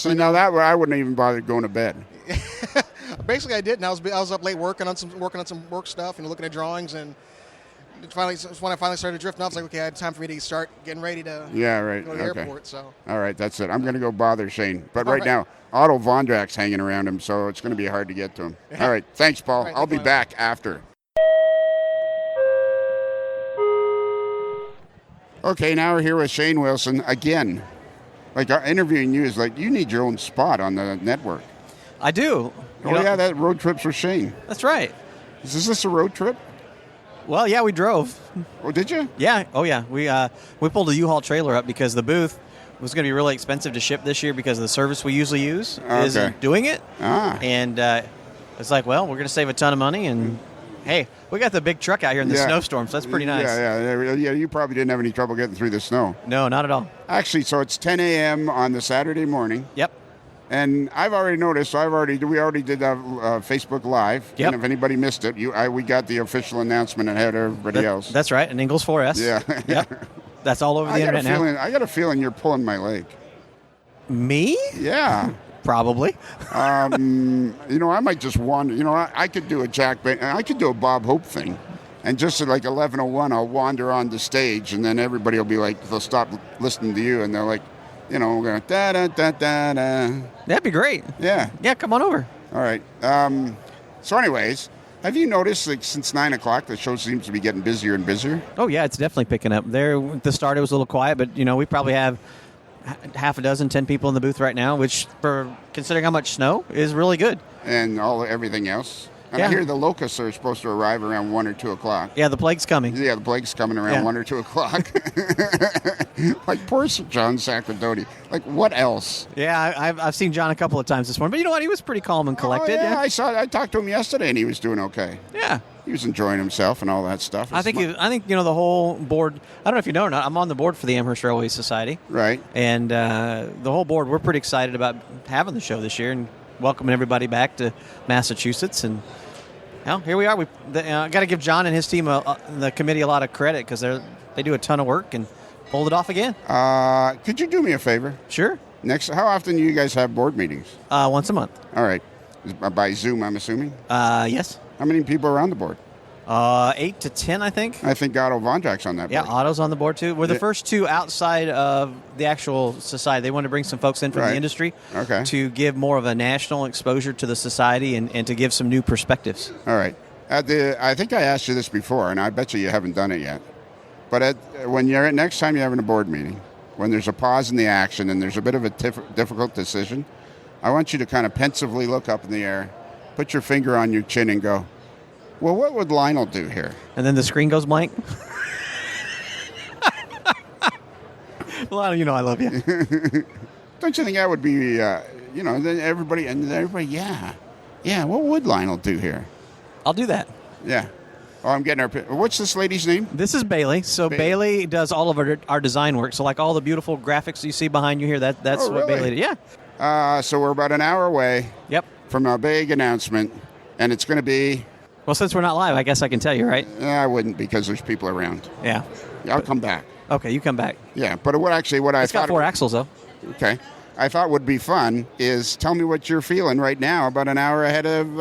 See, now that I wouldn't even bother going to bed. Basically, I did, and I was up late working on some work stuff and looking at drawings, and when I finally started drifting off, it's like, okay, I had time for me to start getting ready to go to the airport. So all right, that's it. I'm going to go bother Shane, but right now Otto Vondrak's hanging around him, so it's going to be hard to get to him. All right, thanks, Paul. I'll be back after. Okay, now we're here with Shane Wilson again. Like, interviewing you is like, you need your own spot on the network. I do. That road trip's with Shane. That's right. Is this a road trip? Well, yeah, we drove. Oh, did you? Yeah. Oh, yeah. We pulled a U-Haul trailer up because the booth was going to be really expensive to ship this year because of the service we usually use isn't doing it. And it's like, well, we're going to save a ton of money, and hey, we got the big truck out here in the snowstorm, so that's pretty nice. Yeah. You probably didn't have any trouble getting through the snow. No, not at all. Actually, so it's 10 a.m. on the Saturday morning. Yep. And I've already noticed. We already did Facebook Live. Yep. And if anybody missed it, we got the official announcement ahead of everybody else. That's right. An Ingalls 4S. Yeah. Yep. That's all over the internet now. I got a feeling you're pulling my leg. Me? Yeah. Probably. I might just wander. I could do I could do a Bob Hope thing. And just at like 11:01, I'll wander on the stage, and then everybody will be like, they'll stop listening to you, and they're like, we're going da da da da da. That'd be great. Yeah. Yeah, come on over. All right. So, anyways, have you noticed since 9 o'clock the show seems to be getting busier and busier? Oh yeah, it's definitely picking up. There at the start it was a little quiet, but we probably have half a dozen, 10 people in the booth right now, which for considering how much snow is really good. And everything else. And I hear the locusts are supposed to arrive around 1 or 2 o'clock. Yeah, the plague's coming. Yeah, the plague's coming around 1 or 2 o'clock. Like, poor John Sacerdote. Like, what else? Yeah, I've seen John a couple of times this morning, but you know what? He was pretty calm and collected. Oh, yeah. I talked to him yesterday, and he was doing okay. Yeah. He was enjoying himself and all that stuff. I think the whole board, I don't know if you know or not, I'm on the board for the Amherst Railway Society. Right. And the whole board, we're pretty excited about having the show this year and welcoming everybody back to Massachusetts. And here we are. I got to give John and his team, the committee, a lot of credit because they do a ton of work and pulled it off again. Could you do me a favor? Sure. How often do you guys have board meetings? Once a month. All right. By Zoom, I'm assuming? Yes. How many people are on the board? 8 to 10, I think. I think Otto Vondrak's on that board. Yeah, Otto's on the board, too. We're the first two outside of the actual society. They wanted to bring some folks in from the industry to give more of a national exposure to the society and to give some new perspectives. All right. I think I asked you this before, and I bet you haven't done it yet. But when you're next time you're having a board meeting, when there's a pause in the action and there's a bit of a difficult decision, I want you to kind of pensively look up in the air, put your finger on your chin and go, well, what would Lionel do here? And then the screen goes blank. Lionel, you know I love you. Don't you think that would be, then everybody, yeah, what would Lionel do here? I'll do that. Yeah. Oh, I'm getting her. What's this lady's name? This is Bailey. So Bailey does all of our design work. So like all the beautiful graphics you see behind you here, that's what Bailey did. Yeah. So we're about an hour away. Yep. From a big announcement, and it's going to be. Well, since we're not live, I guess I can tell you, right? I wouldn't because there's people around. Yeah. I'll come back. Okay, you come back. Yeah, but what I thought. It's got 4 axles though. Okay. I thought would be fun is tell me what you're feeling right now, about an hour ahead of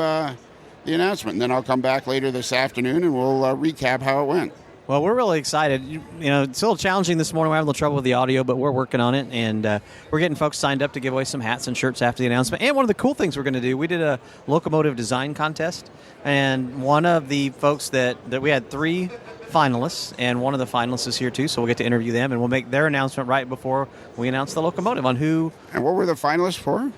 the announcement, and then I'll come back later this afternoon and we'll recap how it went. Well, we're really excited. It's a little challenging this morning. We're having a little trouble with the audio, but we're working on it, and we're getting folks signed up to give away some hats and shirts after the announcement. And one of the cool things we're going to do, we did a Locomotive design contest, and one of the folks that we had 3 finalists, and one of the finalists is here too, so we'll get to interview them, and we'll make their announcement right before we announce the Locomotive on who. And what were the finalists for?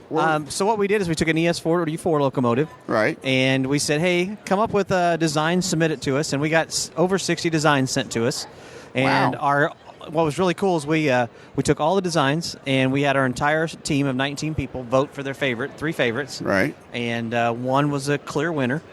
So what we did is we took an ES4 Locomotive, right, and we said, hey, come up with a design, submit it to us, and we got over 60 designs sent to us. And what was really cool is we took all the designs, and we had our entire team of 19 people vote for their 3 favorites, right, and one was a clear winner.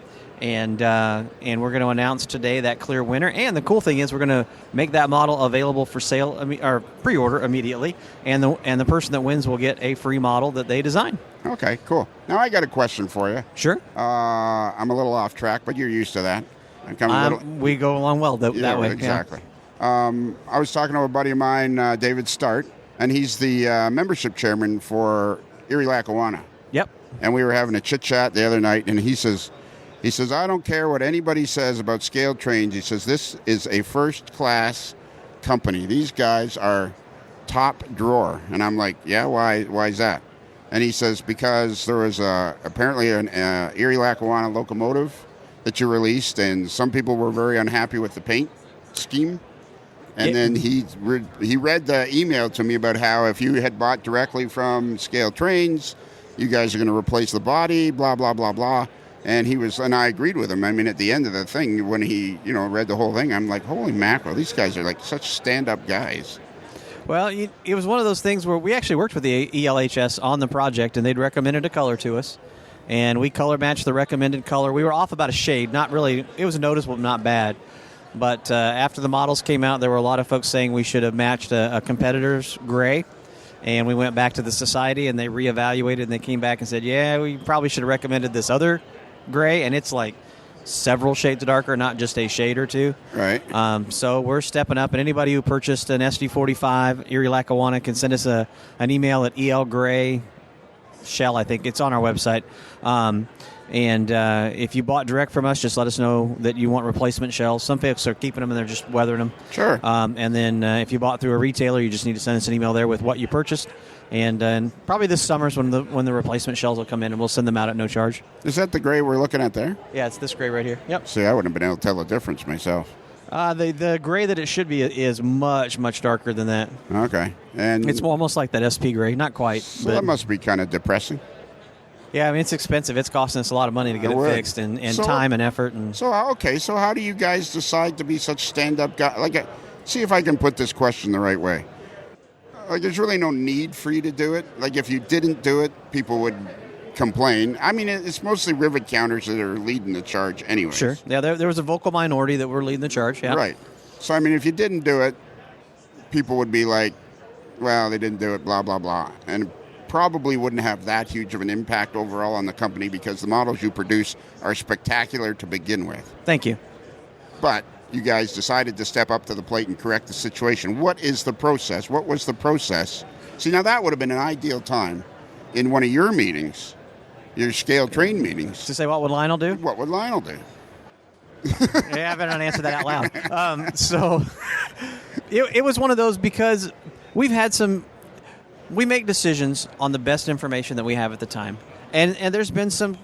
And we're going to announce today that clear winner. And the cool thing is we're going to make that model available for sale or pre-order immediately. And the person that wins will get a free model that they design. Okay, cool. Now I got a question for you. Sure. I'm a little off track, but you're used to that. We go along well that way. Exactly. Yeah. I was talking to a buddy of mine, David Start, and he's the membership chairman for Erie Lackawanna. Yep. And we were having a chit-chat the other night, and he says, I don't care what anybody says about scaled trains. He says, this is a first-class company. These guys are top drawer. And I'm like, yeah, why is that? And he says, because there was apparently an Erie Lackawanna locomotive that you released, and some people were very unhappy with the paint scheme. And then he read the email to me about how if you had bought directly from Scaled Trains, you guys are going to replace the body, blah, blah, blah, blah. And I agreed with him. I mean, at the end of the thing, when he, read the whole thing, I'm like, holy mackerel, these guys are like such stand-up guys. Well, it was one of those things where we actually worked with the ELHS on the project, and they'd recommended a color to us. And we color matched the recommended color. We were off about a shade. Not really. It was noticeable, but not bad. But after the models came out, there were a lot of folks saying we should have matched a competitor's gray. And we went back to the society, and they reevaluated, and they came back and said, yeah, we probably should have recommended this other gray, and it's like several shades darker, not just a shade or two. Right. So we're stepping up, and anybody who purchased an SD45 Erie Lackawanna can send us an email at elgray shell, I think. It's on our website. And if you bought direct from us, just let us know that you want replacement shells. Some folks are keeping them and they're just weathering them. Sure. And then if you bought through a retailer, you just need to send us an email there with what you purchased. And probably this summer is when the replacement shells will come in, and we'll send them out at no charge. Is that the gray we're looking at there? Yeah, it's this gray right here. Yep. See, I wouldn't have been able to tell the difference myself. The gray that it should be is much, much darker than that. Okay. And it's almost like that SP gray. Not quite. So that must be kind of depressing. Yeah, I mean, it's expensive. It's costing us a lot of money to get it fixed, and time and effort. So how do you guys decide to be such stand-up guys? See if I can put this question the right way. There's really no need for you to do it. If you didn't do it, people would complain. I mean, it's mostly rivet counters that are leading the charge anyway. Sure. Yeah, there was a vocal minority that were leading the charge, yeah. Right. So, I mean, if you didn't do it, people would be like, well, they didn't do it, blah, blah, blah. And probably wouldn't have that huge of an impact overall on the company because the models you produce are spectacular to begin with. Thank you. But you guys decided to step up to the plate and correct the situation. What is the process? What was the process? See, now that would have been an ideal time in one of your meetings, your scale train meetings. To say, what would Lionel do? What would Lionel do? Yeah, I better not answer that out loud. So it was one of those because we make decisions on the best information that we have at the time. And there's been some,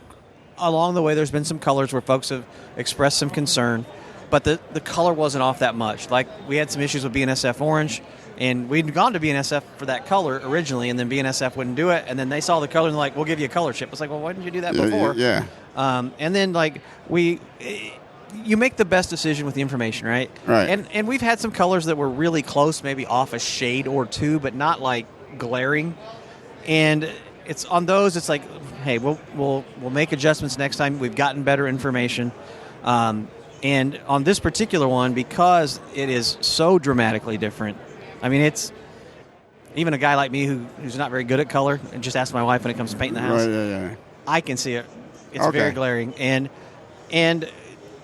along the way, there's been some colors where folks have expressed some concern, but the color wasn't off that much. Like, we had some issues with BNSF orange, and we'd gone to BNSF for that color originally, and then BNSF wouldn't do it, and then they saw the color and they're like, we'll give you a color chip. It's like, well, why didn't you do that before? Yeah. And then, like, you make the best decision with the information, right? Right. And we've had some colors that were really close, maybe off a shade or two, but not, like, glaring. And it's on those, it's like, hey, we'll make adjustments next time. We've gotten better information. And on this particular one, because it is so dramatically different, I mean, it's even a guy like me who's not very good at color, and just ask my wife when it comes to painting the house. Right, yeah. I can see it. It's very glaring, and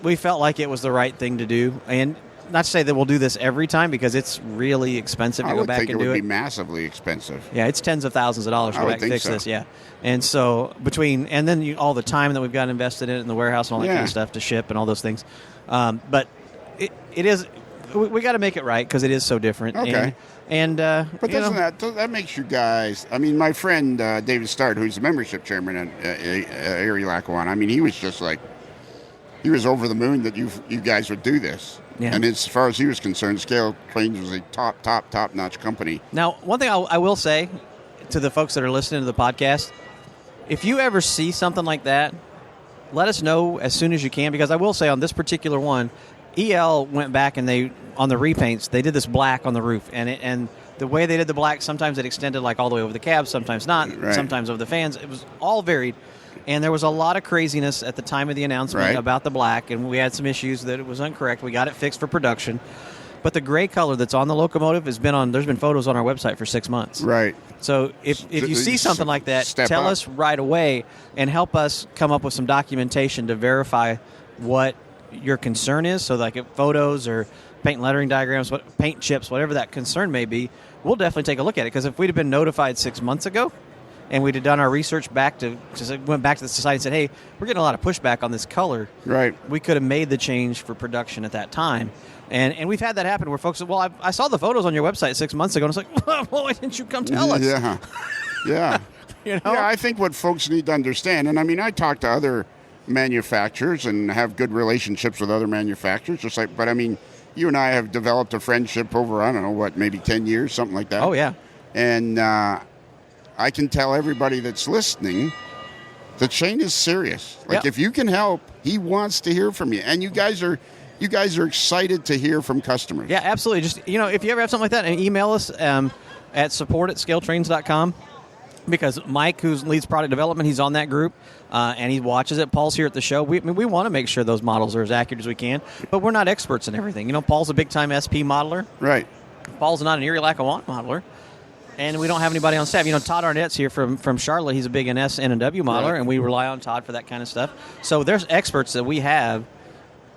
we felt like it was the right thing to do. And not to say that we'll do this every time, because it's really expensive to go back and do it. I would think it would be massively expensive. Yeah, it's tens of thousands of dollars to go back and fix this. Yeah, and so and then all the time that we've got invested in it in the warehouse and all that kind of stuff to ship and all those things. But it is. We got to make it right because it is so different. Okay. But that makes you guys? I mean, my friend David Start, who's the membership chairman at Erie Lackawanna, I mean, he was just like, he was over the moon that you guys would do this. Yeah. And as far as he was concerned, Scale Trains was a top-notch company. Now, one thing I will say to the folks that are listening to the podcast, if you ever see something like that, let us know as soon as you can, because I will say on this particular one, EL went back and on the repaints, they did this black on the roof, and the way they did the black, sometimes it extended like all the way over the cab, sometimes not, sometimes over the fans. It was all varied, and there was a lot of craziness at the time of the announcement about the black, and we had some issues that it was incorrect. We got it fixed for production, but the gray color that's on the Locomotive there's been photos on our website for 6 months. Right. So if you see something like that, tell us right away and help us come up with some documentation to verify what your concern is. So like photos or paint and lettering diagrams, paint chips, whatever that concern may be, we'll definitely take a look at it. Because if we'd have been notified 6 months ago and we'd have done our research went back to the society and said, hey, we're getting a lot of pushback on this color. Right. We could have made the change for production at that time. And we've had that happen where folks said, well, I saw the photos on your website 6 months ago. And it's like, well, why didn't you come tell us? Yeah. Yeah. You know? Yeah, I think what folks need to understand, and I mean, I talk to other manufacturers and have good relationships with other manufacturers, but I mean, you and I have developed a friendship over, I don't know, maybe 10 years, something like that. Oh, yeah. And I can tell everybody that's listening that Shane is serious. Like, if you can help, he wants to hear from you. And you guys are excited to hear from customers. Yeah, absolutely. Just, if you ever have something like that, email us at support@scaletrains.com. Because Mike, who leads product development, he's on that group, and he watches it. Paul's here at the show. We want to make sure those models are as accurate as we can, but we're not experts in everything. Paul's a big-time SP modeler. Right. Paul's not an Erie Lackawanna modeler, and we don't have anybody on staff. Todd Arnett's here from Charlotte. He's a big NS N&W modeler, and we rely on Todd for that kind of stuff. So there's experts that we have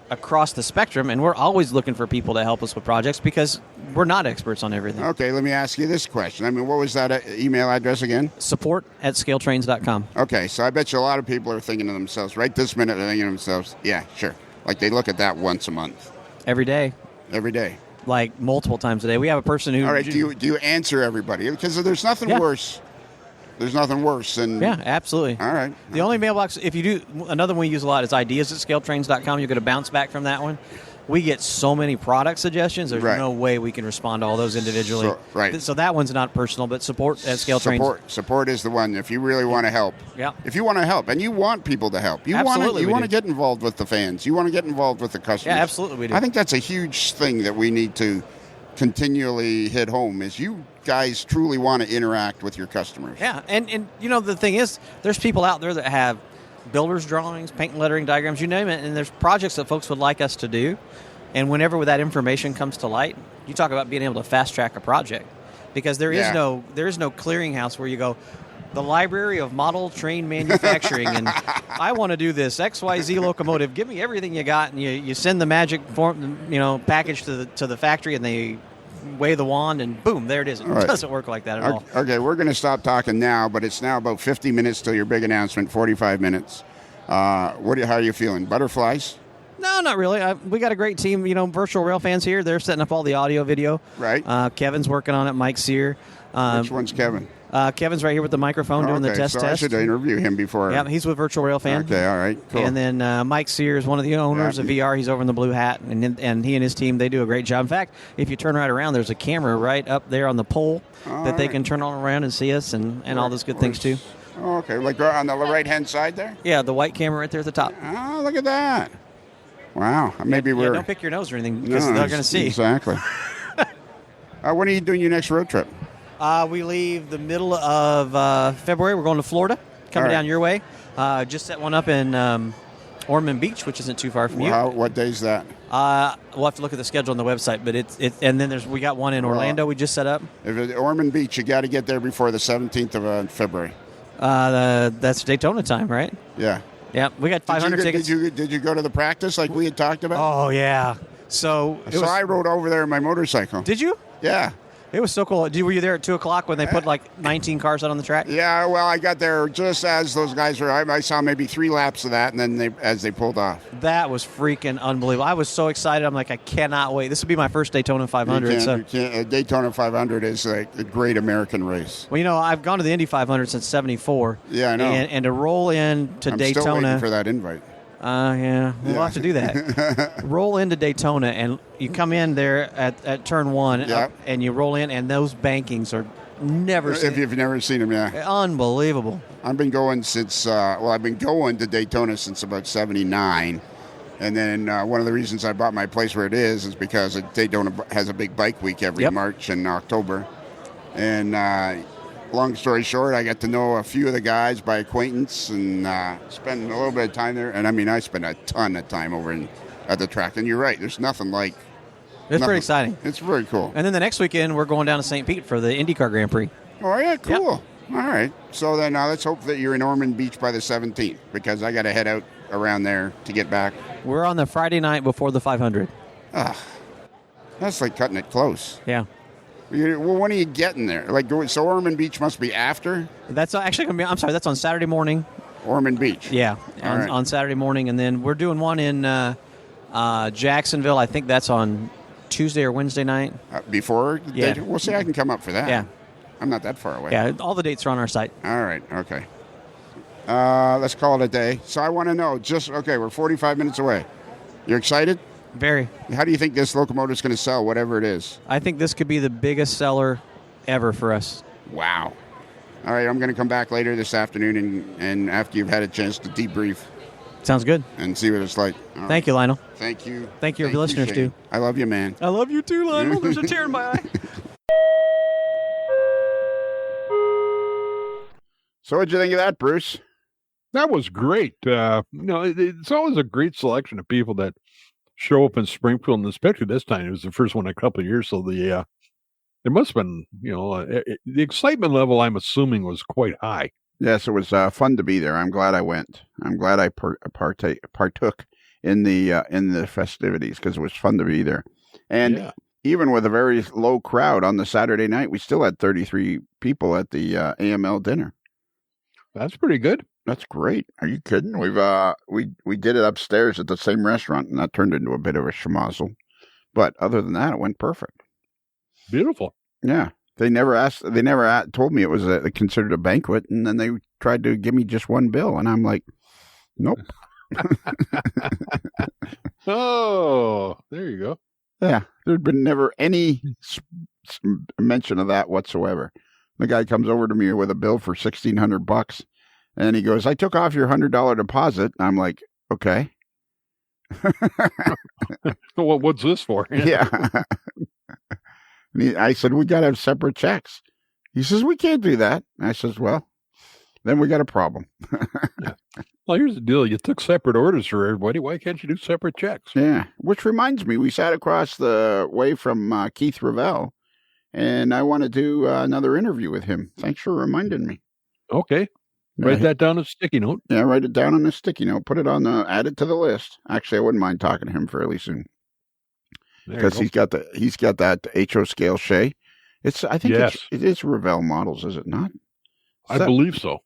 across the spectrum, and we're always looking for people to help us with projects because we're not experts on everything. Okay, let me ask you this question. I mean, what was that email address again? support@scaletrains.com. Okay, so I bet you a lot of people are thinking to themselves, right this minute, they're thinking to themselves, yeah, sure. Like they look at that once a month. Every day. Every day. Like multiple times a day. We have a person who... All right, do you answer everybody? Because there's nothing worse. There's nothing worse than... Yeah, absolutely. All right. The only mailbox, if you do, another one we use a lot is ideas@scaletrains.com. You're going to bounce back from that one. We get so many product suggestions, there's no way we can respond to all those individually. So that one's not personal, but support@scaletrains. Support is the one if you really want to help. Yeah. If you want to help, and you want people to help. You want to get involved with the fans. You want to get involved with the customers. Yeah, absolutely we do. I think that's a huge thing that we need to continually hit home is you guys truly want to interact with your customers. Yeah, and the thing is, there's people out there that have builder's drawings, paint and lettering diagrams, you name it, and there's projects that folks would like us to do. And whenever that information comes to light, you talk about being able to fast track a project, because there is no clearinghouse where you go, the Library of Model Train Manufacturing, and I want to do this XYZ locomotive. Give me everything you got, and you send the magic form, package to the factory, and they wave the wand, and boom, there it is. It doesn't work like that at all. Okay, we're going to stop talking now, but it's now about 50 minutes till your big announcement. 45 minutes. How are you feeling? Butterflies? No, not really. We got a great team. Virtual Rail fans here. They're setting up all the audio, video. Right. Kevin's working on it. Mike's here. Which one's Kevin? Kevin's right here with the microphone doing the test. I should interview him before. Yeah, he's with Virtual Rail Fan. Okay, all right, cool. And then Mike Sear is one of the owners of VR. He's over in the blue hat, and he and his team, they do a great job. In fact, if you turn right around, there's a camera right up there on the pole that they can turn on around and see us and all those good things too. Oh, okay, like on the right-hand side there? Yeah, the white camera right there at the top. Oh, look at that. Wow, maybe we're... don't pick your nose or anything because they're going to see. Exactly. When are you doing your next road trip? We leave the middle of February. We're going to Florida, coming down your way. Just set one up in Ormond Beach, which isn't too far from you. What day is that? We'll have to look at the schedule on the website, but and then we got one in Orlando we just set up. If it's Ormond Beach, you got to get there before the 17th of February. That's Daytona time, right? Yeah. Yeah, we got 500 tickets. Did you go to the practice like we had talked about? Oh, yeah. So I rode over there on my motorcycle. Did you? Yeah. It was so cool. Were you there at 2 o'clock when they put like 19 cars out on the track? Yeah, well, I got there just as those guys were. I saw maybe 3 laps of that, and then as they pulled off. That was freaking unbelievable. I was so excited. I'm like, I cannot wait. This will be my first Daytona 500. Daytona 500 is a great American race. Well, I've gone to the Indy 500 since '74. Yeah, I know. And to roll into I'm Daytona. Still waiting for that invite. We'll have to do that. Roll into Daytona, and you come in there at turn 1, and you roll in, and those bankings are never seen. If you've never seen them, yeah. Unbelievable. I've been going since, I've been going to Daytona since about 79. And then one of the reasons I bought my place where it is because Daytona has a big bike week every March and October. And long story short, I got to know a few of the guys by acquaintance and spend a little bit of time there. And I spent a ton of time over at the track. And you're right, there's nothing like. It's pretty exciting. It's very cool. And then the next weekend, we're going down to St. Pete for the IndyCar Grand Prix. Oh, yeah, cool. Yep. All right. So then let's hope that you're in Ormond Beach by the 17th because I got to head out around there to get back. We're on the Friday night before the 500. That's like cutting it close. Yeah. Well, when are you getting there? So Ormond Beach must be after? That's actually going to be, I'm sorry, that's on Saturday morning. Ormond Beach? Yeah, on Saturday morning. And then we're doing one in Jacksonville. I think that's on Tuesday or Wednesday night. Before? Yeah. We'll see, I can come up for that. Yeah. I'm not that far away. Yeah, all the dates are on our site. All right, okay. Let's call it a day. So I want to know, we're 45 minutes away. You're excited? Very. How do you think this locomotive is going to sell, whatever it is? I think this could be the biggest seller ever for us. Wow. All right, I'm going to come back later this afternoon and after you've had a chance to debrief. Sounds good. And see what it's like. Thank you, Lionel. Thank you. Thank you, listeners, too. I love you, man. I love you, too, Lionel. There's a tear in my eye. So what'd you think of that, Bruce? That was great. It's always a great selection of people that show up in Springfield, and especially this time, it was the first one in a couple of years, so it must have been, the excitement level, I'm assuming, was quite high. Yes, it was fun to be there. I'm glad I went. I'm glad I partook in the festivities because it was fun to be there. And even with a very low crowd on the Saturday night, we still had 33 people at the AML dinner. That's pretty good. That's great. Are you kidding? We did it upstairs at the same restaurant, and that turned into a bit of a schmozzle. But other than that, it went perfect. Beautiful. Yeah. They never told me it was considered a banquet, and then they tried to give me just one bill, and I'm like, nope. Oh, there you go. Yeah. There'd been never any mention of that whatsoever. The guy comes over to me with a bill for $1,600. And he goes, I took off your $100 deposit. And I'm like, okay. Well, what's this for? Yeah. I said, we got to have separate checks. He says, we can't do that. And I says, well, then we got a problem. Well, here's the deal. You took separate orders for everybody. Why can't you do separate checks? Yeah. Which reminds me, we sat across the way from Keith Ravel, and I want to do another interview with him. Thanks for reminding me. Okay. Write that down on a sticky note. Yeah, write it down on a sticky note. Put it add it to the list. Actually, I wouldn't mind talking to him fairly soon. Because he's got that HO scale Shay. I think it is Ravel models, is it not? I believe so.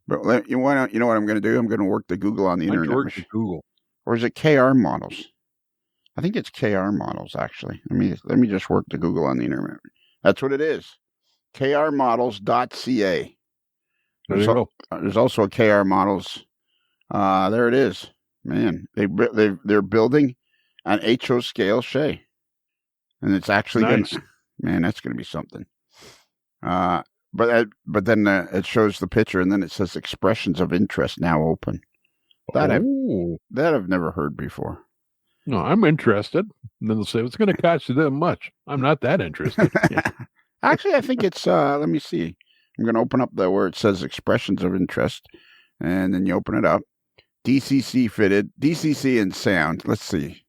But you know what I'm going to do? I'm going to work the Google on the internet. Google. or is it KR Models? I think it's KR Models, actually. Let me just work the Google on the internet. That's what it is. krmodels.ca. There's also a KR Models. There it is. Man, they're building an HO scale Shay, and it's actually nice. Man, that's going to be something. But then it shows the picture, and then it says expressions of interest now open. That I've never heard before. No, I'm interested. And then they'll say, it's going to cost you that much. I'm not that interested. Actually, I think it's, let me see. I'm going to open up where it says expressions of interest, and then you open it up. DCC fitted, DCC and sound. Let's see.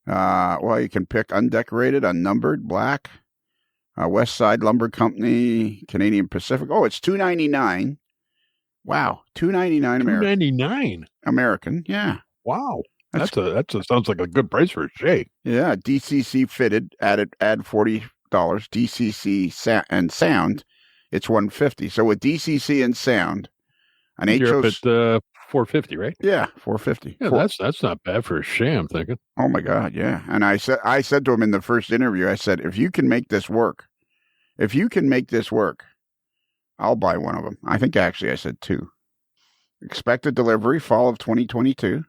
Well, you can pick undecorated, unnumbered, black, West Side Lumber Company, Canadian Pacific. Oh, it's $2.99. Wow, $2.99 American. $2.99 American, yeah. Wow, that sounds like a good price for a Shay. Yeah, DCC fitted, add $40. DCC and sound, it's $150. So with DCC and sound, an You're up at $450, right? Yeah, $450. Yeah, that's not bad for a Shay, I'm thinking. Oh my God, yeah. And I said to him in the first interview, I said, if you can make this work, I'll buy one of them. I think actually I said 2. Expected delivery fall of 2022.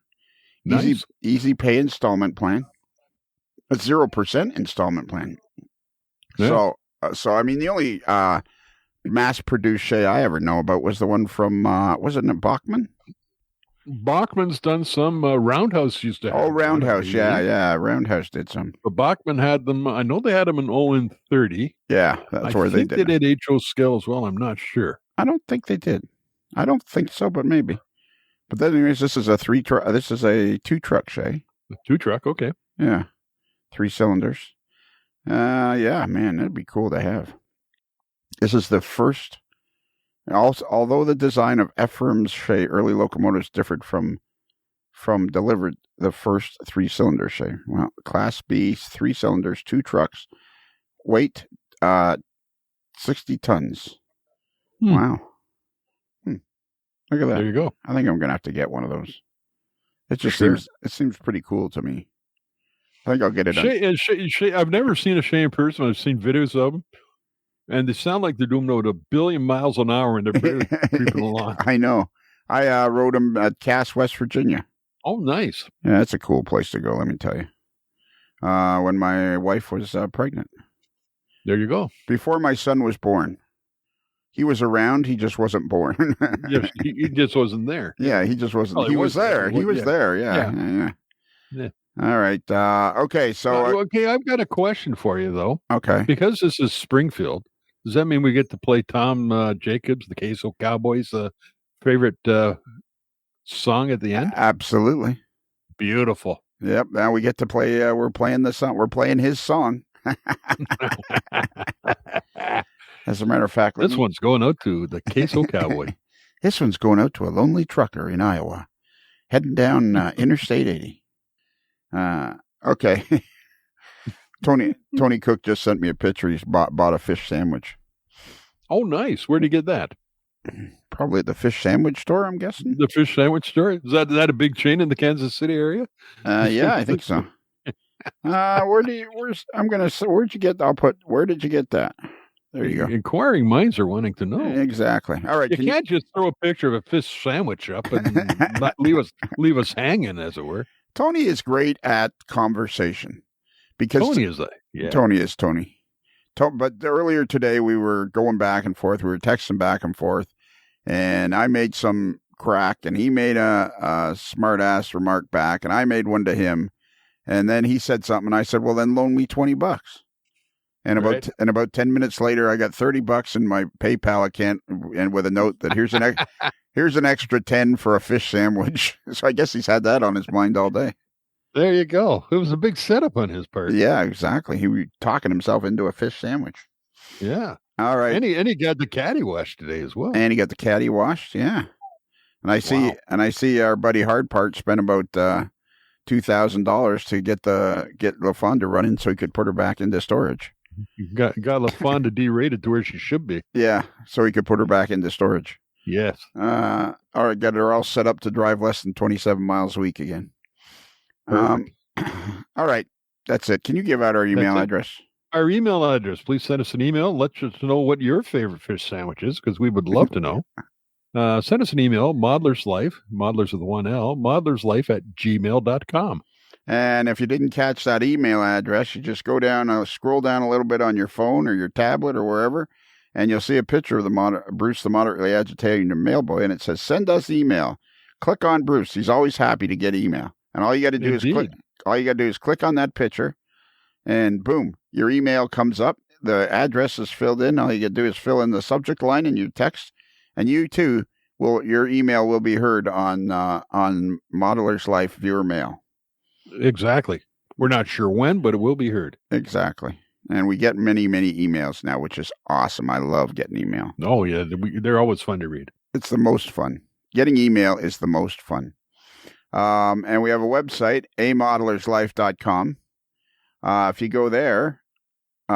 Nice. Easy pay installment plan. A 0% installment plan. Yeah. So I mean, the only mass-produced Shay I ever know about was the one from wasn't it Bachman? Bachman's done some. Roundhouse used to have. Oh, Roundhouse, yeah. Roundhouse did some. But Bachman had them. I know they had them in 0-30. Yeah, that's where they did. I think they did HO scale as well. I'm not sure. I don't think they did. I don't think so, but maybe. But then, anyways, this is a 2-truck Shay. A 2-truck, okay. Yeah, 3 cylinders. Yeah, man, that'd be cool to have. This is the first. Although the design of Ephraim's Shay early locomotives differed from delivered the first 3-cylinder Shay. Well, Class B, 3 cylinders, 2 trucks, weight 60 tons. Wow. Look at that. There you go. I think I'm gonna have to get one of those. It just seems pretty cool to me. I think I'll get it. Shay, I've never seen a Shay in person. I've seen videos of them. And they sound like they're doing about 1 billion miles an hour, and they're barely creeping along. I know. I rode them at Cass, West Virginia. Oh, nice. Yeah, that's a cool place to go, let me tell you. When my wife was pregnant. There you go. Before my son was born. He was around, he just wasn't born. Yes, he just wasn't there. Yeah, he just wasn't. Oh, he was there. He was there, yeah. All right. Okay, so... okay, I've got a question for you, though. Okay. Because this is Springfield, does that mean we get to play Tom Jacobs, the Queso Cowboys' favorite song at the end? Absolutely. Beautiful. Yep. Now we get to play. We're playing the song. We're playing his song. As a matter of fact, this one's going out to the Queso Cowboy. This one's going out to a lonely trucker in Iowa, heading down Interstate 80. Okay. Tony Cook just sent me a picture. He's bought a fish sandwich. Oh, nice. Where'd he get that? Probably at the fish sandwich store, I'm guessing. The fish sandwich store? Is that a big chain in the Kansas City area? Yeah, I think so. Where'd you get? Where did you get that? There you go. Inquiring minds are wanting to know. Exactly. All right. You can't just throw a picture of a fish sandwich up and not leave us hanging, as it were. Tony is great at conversation. Because Tony is that. Yeah. Tony is Tony. But earlier today, we were going back and forth. We were texting back and forth. And I made some crack, and he made a smart-ass remark back, and I made one to him. And then he said something, and I said, well, then loan me $20. And about 10 minutes later, I got $30 in my PayPal account, and with a note that here's an extra 10 for a fish sandwich. So I guess he's had that on his mind all day. There you go. It was a big setup on his part. Yeah, exactly. He was talking himself into a fish sandwich. Yeah. All right. And he got the caddy washed today as well. And he got the caddy washed. Yeah. And I see our buddy Hardpart spent about $2,000 to get LaFonda running so he could put her back into storage. You got LaFonda derated to where she should be. Yeah, so he could put her back into storage. Yes. All right, got her all set up to drive less than 27 miles a week again. All right. That's it. Can you give out our email address? Our email address. Please send us an email. Let us know what your favorite fish sandwich is, because we would love to know. Send us an email, ModelersLife, modelers with one L, ModelersLife@gmail.com. And if you didn't catch that email address, you just go down, scroll down a little bit on your phone or your tablet or wherever, and you'll see a picture of Bruce, the moderately agitated mailboy, and it says, "Send us email." Click on Bruce. He's always happy to get email. And all you got to do is click on that picture, and boom, your email comes up. The address is filled in. All you got to do is fill in the subject line and your text, and you too your email will be heard on Modelers Life viewer mail. Exactly. We're not sure when, but it will be heard. Exactly. And we get many, many emails now, which is awesome. I love getting email. Oh, yeah. They're always fun to read. It's the most fun. Getting email is the most fun. And we have a website, amodelerslife.com. If you go there, we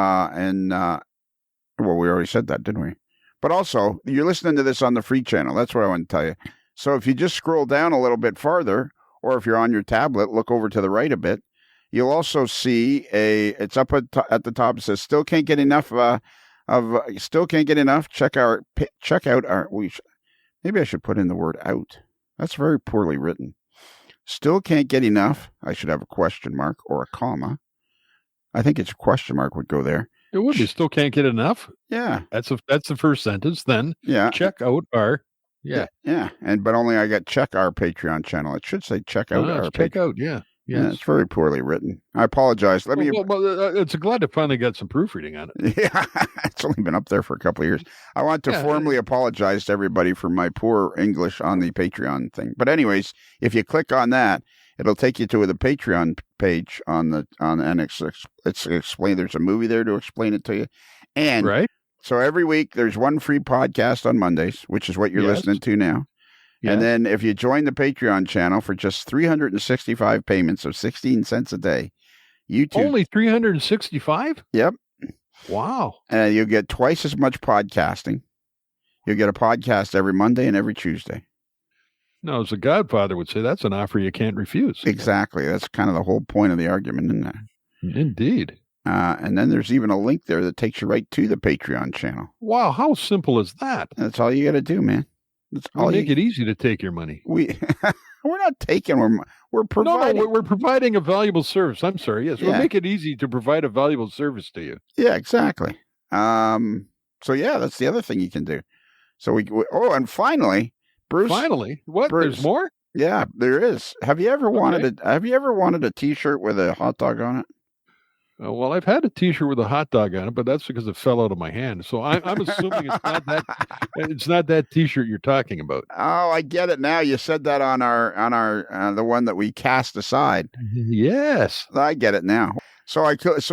already said that, didn't we? But also, you're listening to this on the free channel. That's what I want to tell you. So if you just scroll down a little bit farther, or if you're on your tablet, look over to the right a bit, you'll also see it's up at the top. It says, "Still can't get enough still can't get enough. Check out our." Maybe I should put in the word "out." That's very poorly written. Still can't get enough. I should have a question mark or a comma. I think it's a question mark would go there. It would be. Still can't get enough. Yeah, that's the first sentence. Then check out our. Yeah. But only I got check our Patreon channel. It should say check out our check out. Yeah. Yeah, it's very poorly written. I apologize. It's glad to finally get some proofreading on it. Yeah, it's only been up there for a couple of years. I want to formally apologize to everybody for my poor English on the Patreon thing. But anyways, if you click on that, it'll take you to the Patreon page and it's explained. There's a movie there to explain it to you. And so every week there's one free podcast on Mondays, which is what you're listening to now. Yes. And then if you join the Patreon channel for just 365 payments of 16 cents a day, only 365? Yep. Wow. And you'll get twice as much podcasting. You'll get a podcast every Monday and every Tuesday. No, as the Godfather would say, that's an offer you can't refuse. Exactly. That's kind of the whole point of the argument, isn't it? Indeed. And then there's even a link there that takes you right to the Patreon channel. Wow, how simple is that? That's all you got to do, man. Make it easy to take your money. We're not taking. We're providing. No, we're providing a valuable service. I'm sorry. Yes, we'll make it easy to provide a valuable service to you. Yeah, exactly. So that's the other thing you can do. So and finally, Bruce. Finally, what? Bruce, there's more? Yeah, there is. Have you ever wanted a T-shirt with a hot dog on it? Well, I've had a T-shirt with a hot dog on it, but that's because it fell out of my hand. So I'm assuming it's not that. It's not that T-shirt you're talking about. Oh, I get it now. You said that on our the one that we cast aside. Yes, I get it now. So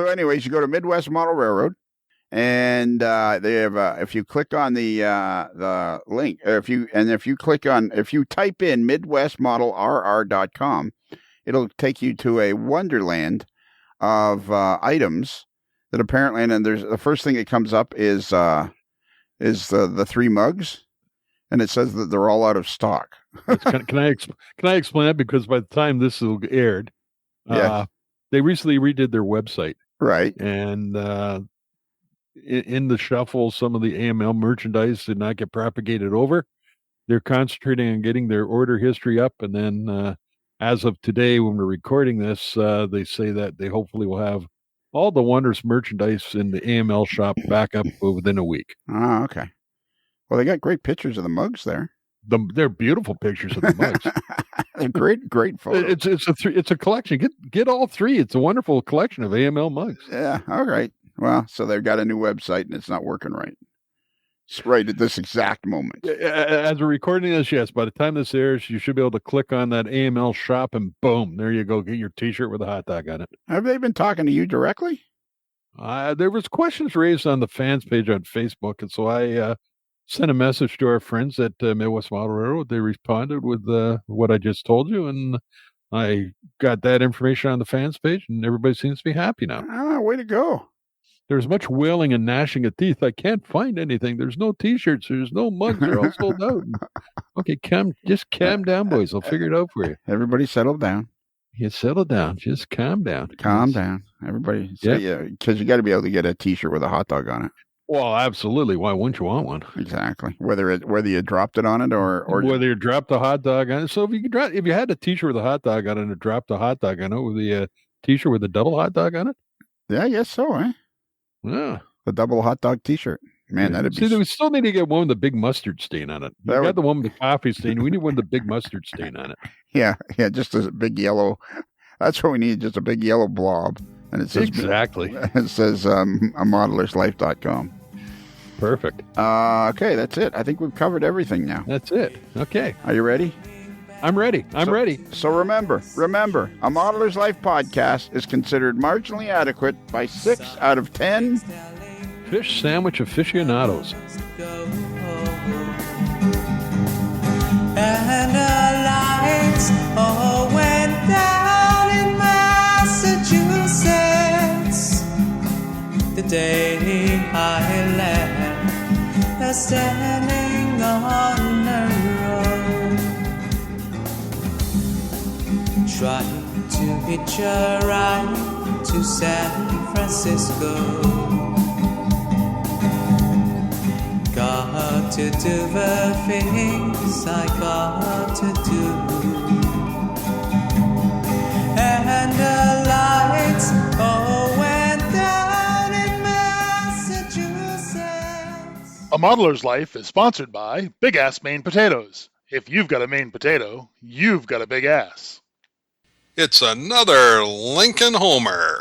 anyways, you go to Midwest Model Railroad, and they have if you click on the link, if you type in MidwestModelRR.com, it'll take you to a wonderland of items that apparently, and there's the first thing that comes up is the 3 mugs, and it says that they're all out of stock. Can I explain that? Because by the time this will aired, they recently redid their website, right? And in the shuffle, some of the AML merchandise did not get propagated over. They're concentrating on getting their order history up, and then as of today, when we're recording this, they say that they hopefully will have all the wondrous merchandise in the AML shop back up within a week. Oh, okay. Well, they got great pictures of the mugs there. They're beautiful pictures of the mugs. They're great photos. It's a collection. Get all 3. It's a wonderful collection of AML mugs. Yeah. All right. Well, so they've got a new website and it's not working right. It's right at this exact moment. As we're recording this, yes, by the time this airs, you should be able to click on that AML shop and boom, there you go. Get your T-shirt with a hot dog on it. Have they been talking to you directly? There was questions raised on the fans page on Facebook, and so I sent a message to our friends at Midwest Model Railroad. They responded with what I just told you, and I got that information on the fans page, and everybody seems to be happy now. Ah, way to go. There's much wailing and gnashing of teeth. I can't find anything. There's no T-shirts. There's no mugs. They're all sold out. Okay, just calm down, boys. I'll figure it out for you. Everybody settle down. You settle down. Just calm down. Calm down, everybody. So, yeah, because you got to be able to get a T-shirt with a hot dog on it. Well, absolutely. Why wouldn't you want one? Exactly. Whether you dropped it on it or whether you dropped a hot dog on it. So if you had a T-shirt with a hot dog on it and dropped a hot dog on it, with the T-shirt with a double hot dog on it? Yeah, I guess so, eh? Yeah. The double hot dog T-shirt. Man, that'd be... See, we still need to get one with the big mustard stain on it. We got the one with the coffee stain. We need one with the big mustard stain on it. Yeah, just a big yellow... That's what we need, just a big yellow blob. And it says... Exactly. It says ModelersLife.com. Perfect. Okay, that's it. I think we've covered everything now. That's it. Okay. Are you ready? I'm ready. I'm ready. So remember, a Modeler's Life podcast is considered marginally adequate by 6 out of 10... fish sandwich aficionados. And the lights all went down in Massachusetts the day I left, standing on the road, trying to hitch a ride to San Francisco. Got to do the things I got to do, and the lights all went down in Massachusetts. A Modeler's Life is sponsored by Big Ass Maine Potatoes. If you've got a Maine potato, you've got a big ass. It's another Lincoln Homer.